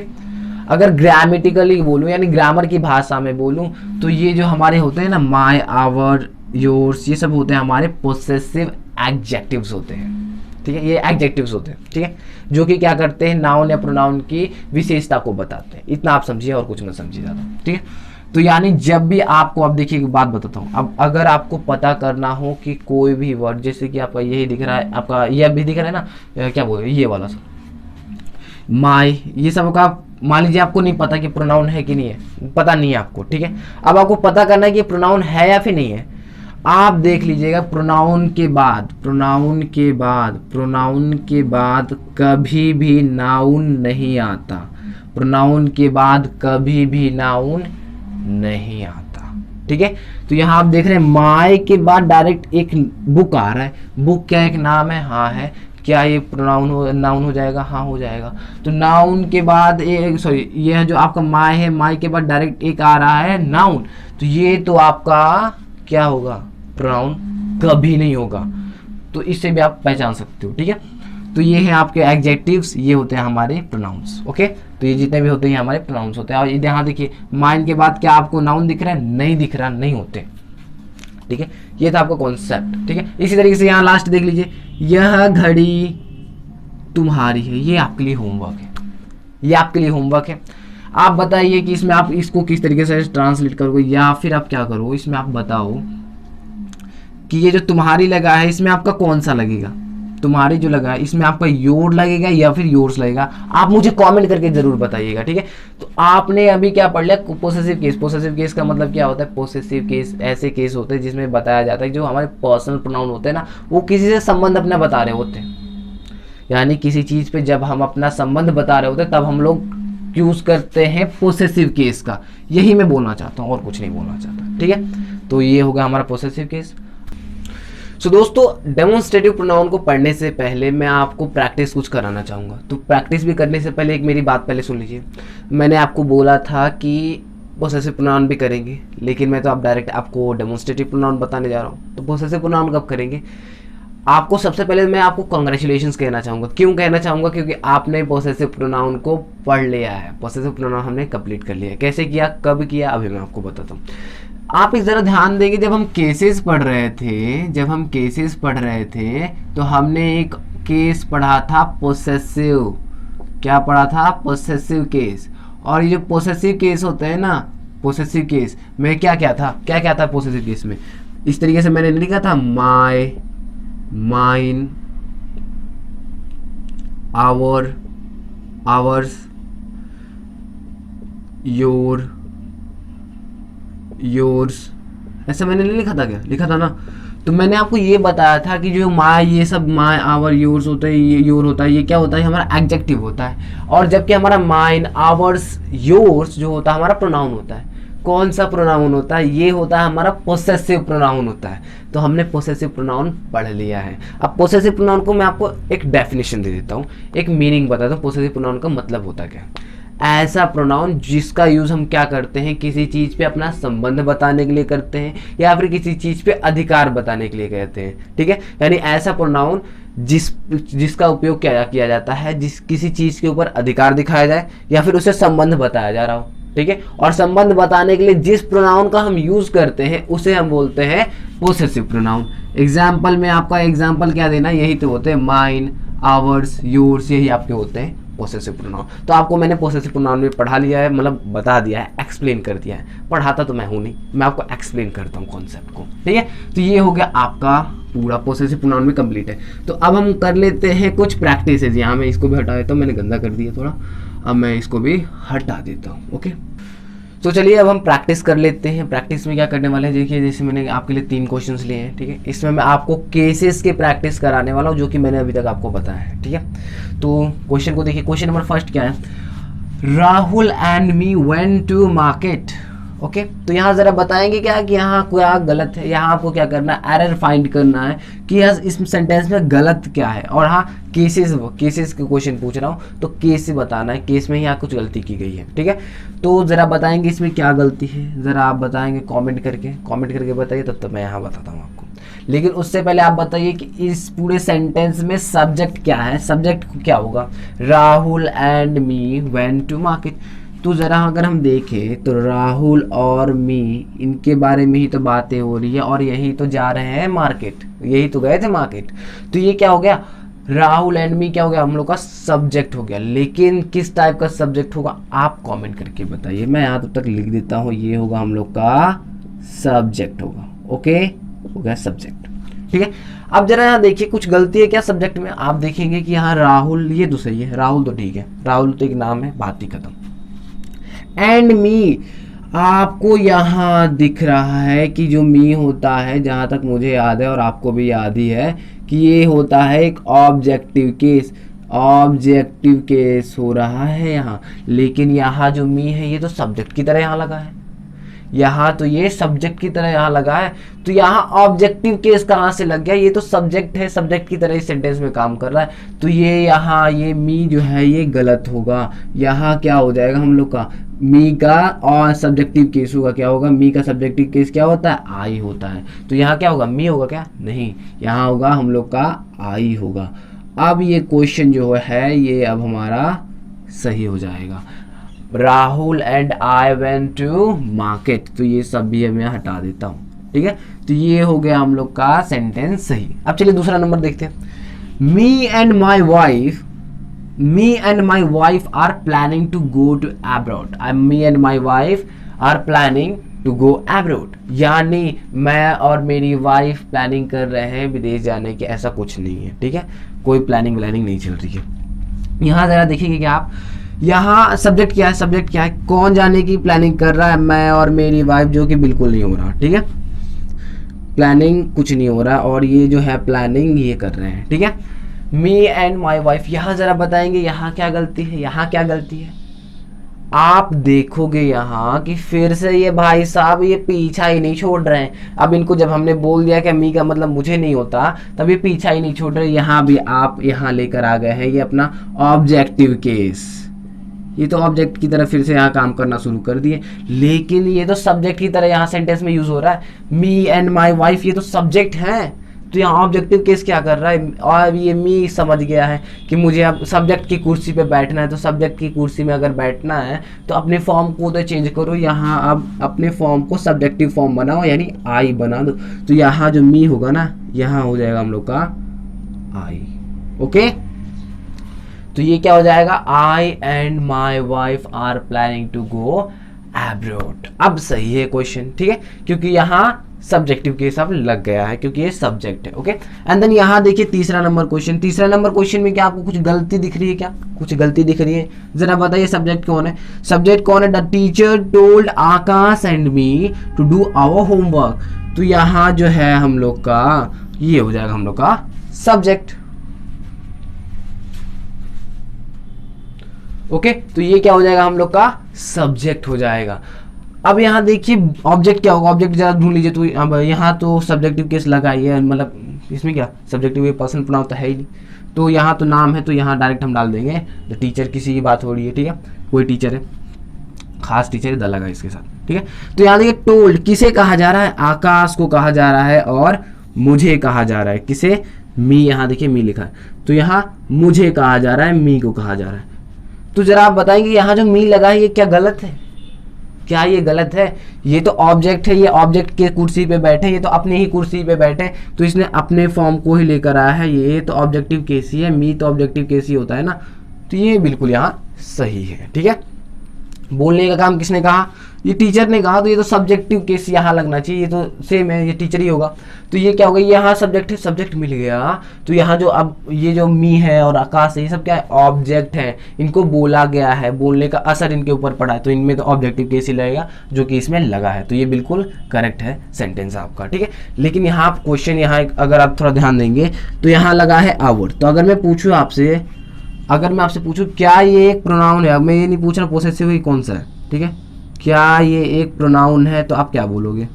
अगर ग्रामेटिकली बोलूं यानी ग्रामर की भाषा में बोलूं तो ये जो हमारे होते हैं ना, माई, आवर, योर्स, ये सब होते हैं हमारे पोसेसिव एडजेक्टिव्स होते हैं, ठीक है। ये एडजेक्टिव्स होते हैं, ठीक है, जो कि क्या करते हैं, नाउन या प्रोनाउन की विशेषता को बताते हैं। इतना आप समझिए और कुछ मत समझिए ज़्यादा, ठीक है। तो यानी जब भी आपको, अब देखिए एक बात बताता हूँ, अब अगर आपको पता करना हो कि कोई भी वर्ड, जैसे कि आपका यही दिख रहा है, आपका ये अभी दिख रहा है ना, क्या बोल, ये वाला सर, माई, ये सब का मान लीजिए आपको नहीं पता कि प्रोनाउन है कि नहीं है, पता नहीं है आपको, ठीक है। अब आपको पता करना है कि प्रोनाउन है या फिर नहीं है। आप देख लीजिएगा प्रोनाउन के बाद कभी भी नाउन नहीं आता, प्रोनाउन के बाद कभी भी नाउन नहीं आता, ठीक है। तो यहाँ आप देख रहे हैं माय के बाद डायरेक्ट एक बुक आ रहा है, बुक क्या एक नाम है, हाँ है, क्या ये प्रोनाउन नाउन हो जाएगा, हाँ हो जाएगा। तो नाउन के बाद सॉरी ये जो आपका माय है, माय के बाद डायरेक्ट एक आ रहा है नाउन, तो ये तो आपका क्या होगा, प्रोनाउन कभी नहीं होगा। तो इससे भी आप पहचान सकते हो, ठीक है। तो ये है आपके एडजेक्टिव्स, ये होते हैं हमारे प्रोनाउंस, ओके। तो ये जितने भी होते हैं हमारे प्रोनाउंस होते हैं। और यहाँ देखिए माइन के बाद क्या आपको नाउन दिख रहा है, नहीं दिख रहा, नहीं होते, ठीक है। ये था आपका कॉन्सेप्ट, ठीक है। इसी तरीके से यहाँ लास्ट देख लीजिए, यह घड़ी तुम्हारी है, ये आपके लिए होमवर्क है, ये आपके लिए होमवर्क है। आप बताइए कि इसमें आप इसको किस तरीके से ट्रांसलेट करोगे, या फिर आप क्या करो, इसमें आप बताओ कि ये जो तुम्हारी लगा है इसमें आपका कौन सा लगेगा, तुम्हारी जो लगा है इसमें आपका योर लगेगा या फिर योर्स लगेगा, आप मुझे कमेंट करके जरूर बताइएगा, ठीक है। तो आपने अभी क्या पढ़ लिया, पोसेसिव केस। पोसेसिव केस का मतलब क्या होता है, पोसेसिव केस ऐसे केस होते हैं जिसमें बताया जाता है जो हमारे पर्सनल प्रोनाउन होते हैं ना, वो किसी से संबंध अपना बता रहे होते हैं, यानी किसी चीज पे जब हम अपना संबंध बता रहे होते हैं तब हम लोग यूज करते हैं पोसेसिव केस का, यही मैं बोलना चाहता हूँ और कुछ नहीं बोलना चाहता, ठीक है। तो ये होगा हमारा पोसेसिव केस। सो दोस्तों डेमोन्स्ट्रेटिव प्रोनाउन को पढ़ने से पहले मैं आपको प्रैक्टिस कुछ कराना चाहूँगा। तो प्रैक्टिस भी करने से पहले एक मेरी बात पहले सुन लीजिए। मैंने आपको बोला था कि पोसेसिव प्रोनाउन भी करेंगे, लेकिन मैं तो आप डायरेक्ट आपको डेमोन्स्ट्रेटिव प्रोनाउन बताने जा रहा हूँ। तो पोसेसिव प्रोनाउन कब करेंगे, आपको सबसे पहले मैं आपको कॉन्ग्रेचुलेशंस कहना चाहूँगा। क्यों कहना चाहूँगा, क्योंकि आपने पोसेसिव प्रोनाउन को पढ़ लिया है, पोसेसिव प्रोनाउन हमने कंप्लीट कर लिया है। कैसे किया, कब किया, अभी मैं आपको बताता हूँ। आप इस जरा ध्यान देंगे, जब हम केसेस पढ़ रहे थे, तो हमने एक केस पढ़ा था पोसेसिव, क्या पढ़ा था, पोसेसिव केस। और ये जो पोसेसिव केस होते हैं ना, पोसेसिव केस में क्या क्या था पोसेसिव केस में, इस तरीके से मैंने लिखा था my, mine, our, ours, your, yours, ऐसा मैंने नहीं लिखा था, क्या लिखा था ना। तो मैंने आपको ये बताया था कि जो माय, ये सब माय, आवर, योर्स होता है, ये योर होता है, ये क्या होता है, हमारा एडजेक्टिव होता है। और जबकि हमारा माइन, आवर्स, योर्स जो होता है हमारा प्रोनाउन होता है। कौन सा प्रोनाउन होता है, ये होता है हमारा पोसेसिव प्रोनाउन होता है। तो हमने पोसेसिव प्रोनाउन पढ़ लिया है। अब पोसेसिव प्रोनाउन को मैं आपको एक डेफिनेशन दे देता हूँ, एक मीनिंग बताता हूँ पोसेसिव प्रोनाउन का मतलब होता क्या है। ऐसा प्रोनाउन जिसका यूज हम क्या करते हैं, किसी चीज पे अपना संबंध बताने के लिए करते हैं, या फिर किसी चीज पे अधिकार बताने के लिए कहते हैं, ठीक है। यानी ऐसा प्रोनाउन जिसका उपयोग क्या किया जाता है, किसी चीज के ऊपर अधिकार दिखाया जाए या फिर उसे संबंध बताया जा रहा हो, ठीक है। और संबंध बताने के लिए जिस प्रोनाउन का हम यूज करते हैं उसे हम बोलते हैं पोसेसिव प्रोनाउन। एग्जाम्पल में आपका एग्जाम्पल क्या देना, यही तो होते हैं माइन, आवर्स, योर्स, यही आपके होते हैं पोसेसिव प्रोनाउन। तो आपको मैंने पोसेसिव प्रोनाउन में पढ़ा लिया है, मतलब बता दिया है, एक्सप्लेन कर दिया है। पढ़ाता तो मैं हूँ नहीं, मैं आपको एक्सप्लेन करता हूँ कॉन्सेप्ट को, ठीक है। तो ये हो गया आपका पूरा पोसेसिव प्रोनाउन में कंप्लीट है। तो अब हम कर लेते हैं कुछ प्रैक्टिसेज। यहाँ मैं इसको भी हटा देता हूँ, मैंने गंदा कर दिया थोड़ा, अब मैं इसको भी हटा देता हूँ, ओके। तो चलिए अब हम प्रैक्टिस कर लेते हैं। प्रैक्टिस में क्या करने वाले हैं, देखिए जैसे मैंने आपके लिए 3 क्वेश्चंस लिए हैं, ठीक है। इसमें मैं आपको केसेस के प्रैक्टिस कराने वाला हूँ, जो कि मैंने अभी तक आपको बताया है, ठीक है। तो क्वेश्चन को देखिए, क्वेश्चन नंबर फर्स्ट क्या है, Rahul and me went to market, okay. तो यहाँ जरा बताएंगे क्या कि यहाँ क्या गलत है, यहाँ आपको क्या करना है, एरर फाइंड करना है कि यहाँ इस सेंटेंस में गलत क्या है। और हाँ केसेस के क्वेश्चन पूछ रहा हूँ, तो केस बताना है, केस में यहाँ कुछ गलती की गई है, ठीक है। तो जरा बताएंगे इसमें क्या गलती है, जरा आप बताएंगे कमेंट करके बताइए, तब तो मैं यहाँ बताता हूँ आपको। लेकिन उससे पहले आप बताइए कि इस पूरे सेंटेंस में सब्जेक्ट क्या है, सब्जेक्ट क्या होगा, Rahul and me went to market. तो ज़रा अगर हम देखें तो राहुल और मी, इनके बारे में ही तो बातें हो रही है, और यही तो जा रहे हैं मार्केट, यही तो गए थे मार्केट। तो ये क्या हो गया, राहुल एंड मी क्या हो गया, हम लोग का सब्जेक्ट हो गया। लेकिन किस टाइप का सब्जेक्ट होगा, आप कमेंट करके बताइए। मैं यहाँ तब तक लिख देता हूँ, ये होगा हम लोग का सब्जेक्ट होगा, ओके, हो गया सब्जेक्ट, ठीक है। अब जरा यहाँ देखिए कुछ गलती है क्या सब्जेक्ट में, आप देखेंगे कि यहाँ राहुल, ये तो सही है, राहुल तो ठीक है, राहुल तो एक नाम है, बात ही खत्म। एंड मी, आपको यहाँ दिख रहा है कि जो मी होता है, जहाँ तक मुझे याद है और आपको भी याद ही है, कि ये होता है एक ऑब्जेक्टिव केस। ऑब्जेक्टिव केस हो रहा है यहाँ, लेकिन यहाँ जो मी है ये तो सब्जेक्ट की तरह यहाँ लगा है। यहाँ तो ये सब्जेक्ट की तरह यहाँ लगा है, तो यहाँ ऑब्जेक्टिव केस कहाँ से लग गया? ये तो सब्जेक्ट है, सब्जेक्ट की तरह इस सेंटेंस में काम कर रहा है। तो ये यहाँ ये मी जो है ये गलत होगा। यहाँ क्या हो जाएगा हम लोग का? मी का और सब्जेक्टिव केस होगा। क्या होगा? मी का सब्जेक्टिव केस क्या होता है? आई होता है। तो यहाँ क्या होगा? मी होगा क्या? नहीं, यहाँ होगा हम लोग का आई होगा। अब ये क्वेश्चन जो है ये अब हमारा सही हो जाएगा। Rahul and I went to market. तो ये सब भी मैं हटा देता हूँ, ठीक है। तो ये हो गया हम लोग का सेंटेंस सही। अब चलिए दूसरा नंबर देखते हैं। Me and my wife are planning to go to abroad. Me and my wife are planning to go abroad, यानी मैं और मेरी वाइफ प्लानिंग कर रहे हैं विदेश जाने की। ऐसा कुछ नहीं है, ठीक है, कोई प्लानिंग नहीं चल रही है। यहाँ जरा देखिए कि आप यहाँ सब्जेक्ट क्या है? सब्जेक्ट क्या है? कौन जाने की प्लानिंग कर रहा है? मैं और मेरी वाइफ, जो कि बिल्कुल नहीं हो रहा, ठीक है, प्लानिंग कुछ नहीं हो रहा, और ये जो है प्लानिंग ये कर रहे हैं, ठीक है। मी एंड माई वाइफ, यहाँ जरा बताएंगे यहाँ क्या गलती है? यहाँ क्या गलती है? आप देखोगे यहाँ कि फिर से ये भाई साहब ये पीछा ही नहीं छोड़ रहे हैं। अब इनको जब हमने बोल दिया कि मी का मतलब मुझे नहीं होता, तब ये पीछा ही नहीं छोड़ रहे। यहाँ भी आप यहाँ लेकर आ गए हैं ये अपना ऑब्जेक्टिव केस। ये तो ऑब्जेक्ट की तरह फिर से यहाँ काम करना शुरू कर दिए, लेकिन ये तो सब्जेक्ट की तरह यहाँ सेंटेंस में यूज हो रहा है। मी एंड माई वाइफ ये तो सब्जेक्ट है, तो यहाँ ऑब्जेक्टिव केस क्या कर रहा है? और ये मी समझ गया है कि मुझे अब सब्जेक्ट की कुर्सी पे बैठना है, तो सब्जेक्ट की कुर्सी में अगर बैठना है तो अपने फॉर्म को तो चेंज करो। यहाँ अब अपने फॉर्म को सब्जेक्टिव फॉर्म बनाओ, यानी आई बना दो। तो यहाँ जो मी होगा ना, यहाँ हो जाएगा हम लोग का आई। ओके, तो ये क्या हो जाएगा? I and my wife are planning to go abroad. अब सही है क्वेश्चन, ठीक है, क्योंकि यहाँ सब्जेक्टिव केस अब लग गया है, क्योंकि ये सब्जेक्ट है। ओके, एंड देन यहाँ देखिए तीसरा नंबर क्वेश्चन। तीसरा नंबर क्वेश्चन में क्या आपको कुछ गलती दिख रही है? क्या कुछ गलती दिख रही है? जरा बताइए सब्जेक्ट कौन है? सब्जेक्ट कौन है? The teacher told Akash and me to do our homework. तो यहाँ जो है हम लोग का ये हो जाएगा हम लोग का सब्जेक्ट। ओके, तो ये क्या हो जाएगा? हम लोग का सब्जेक्ट हो जाएगा। अब यहाँ देखिए ऑब्जेक्ट क्या होगा? ऑब्जेक्ट जरा ढूंढ लीजिए। तो अब यहाँ तो सब्जेक्टिव केस लगा ही है, मतलब इसमें क्या सब्जेक्टिव पर्सन प्रोनाउन तो है ही नहीं, तो यहाँ तो नाम है, तो यहाँ डायरेक्ट हम डाल देंगे द टीचर। किसी की बात हो रही है, ठीक है, कोई टीचर है, खास टीचर है, द लगा इसके साथ, ठीक है। तो यहाँ देखिए टोल्ड किसे कहा जा रहा है? आकाश को कहा जा रहा है, और मुझे कहा जा रहा है। किसे? मी। यहाँ देखिए मी लिखा है, तो यहाँ मुझे कहा जा रहा है, मी को कहा जा रहा है। तो जरा आप बताएंगे यहाँ जो मी लगा है ये क्या गलत है? क्या ये गलत है? ये तो ऑब्जेक्ट है, ये ऑब्जेक्ट के कुर्सी पे बैठे, ये तो अपनी ही कुर्सी पे बैठे, तो इसने अपने फॉर्म को ही लेकर आया है। ये तो ऑब्जेक्टिव केस ही है, मी तो ऑब्जेक्टिव केस ही होता है ना, तो ये बिल्कुल यहाँ सही है, ठीक है। बोलने का काम किसने कहा? ये टीचर ने कहा, तो ये तो सब्जेक्टिव केस यहाँ लगना चाहिए, ये तो सेम है, ये टीचर ही होगा। तो ये क्या होगा? यहाँ सब्जेक्ट है, सब्जेक्ट मिल गया, तो यहाँ जो अब ये जो मी है और आकाश है ये सब क्या है? ऑब्जेक्ट है, इनको बोला गया है, बोलने का असर इनके ऊपर पड़ा है, तो इनमें तो ऑब्जेक्टिव केस ही लगेगा, जो कि इसमें लगा है। तो ये बिल्कुल करेक्ट है सेंटेंस आपका, ठीक है। लेकिन यहाँ आप क्वेश्चन यहाँ अगर आप थोड़ा ध्यान देंगे तो यहाँ लगा है आवर। तो अगर मैं पूछूँ आपसे, अगर मैं आपसे पूछूं क्या ये एक प्रोनाउन है, अब मैं ये नहीं पूछ रहा पोसेसिव ही कौन सा है, ठीक है, क्या ये एक प्रोनाउन है, तो आप क्या बोलोगे?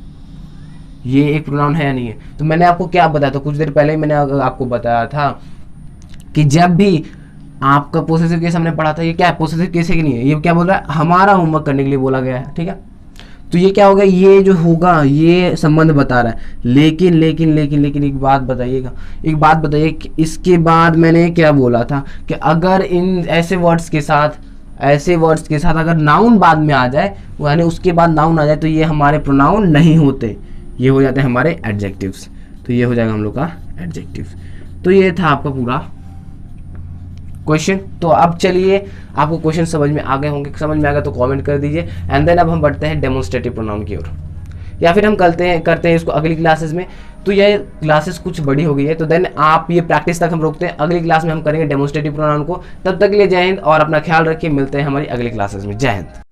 ये एक प्रोनाउन है या नहीं है? तो मैंने आपको क्या बताया था कुछ देर पहले ही, मैंने आपको बताया था कि जब भी आपका पोसेसिव केस हमने पढ़ा था, ये क्या है? पोसेसिव केस है कि नहीं है? ये क्या बोल रहा है? हमारा होमवर्क करने के लिए बोला गया है, ठीक है। तो ये क्या होगा? ये जो होगा ये संबंध बता रहा है। लेकिन लेकिन लेकिन लेकिन एक बात बताइएगा, एक बात बताइए कि इसके बाद मैंने क्या बोला था कि अगर इन ऐसे वर्ड्स के साथ अगर नाउन बाद में आ जाए, यानी उसके बाद नाउन आ जाए, तो ये हमारे प्रोनाउन नहीं होते, ये हो जाते हैं हमारे एडजेक्टिव्स। तो ये हो जाएगा हम लोग का एडजेक्टिव्स। तो ये था आपका पूरा क्वेश्चन। तो अब चलिए आपको क्वेश्चन समझ में आ गए होंगे, समझ में आ गया तो कमेंट कर दीजिए। एंड देन अब हम बढ़ते हैं डेमोन्स्ट्रेटिव प्रोनाउन की ओर, या फिर हम करते हैं इसको अगली क्लासेस में। तो ये क्लासेस कुछ बड़ी हो गई है, तो देन आप ये प्रैक्टिस तक हम रोकते हैं, अगली क्लास में हम करेंगे डेमोन्स्ट्रेटिव प्रोनाउन को। तब तक के लिए जय हिंद, और अपना ख्याल रखिए, मिलते हैं हमारी अगली क्लासेस में। जय हिंद।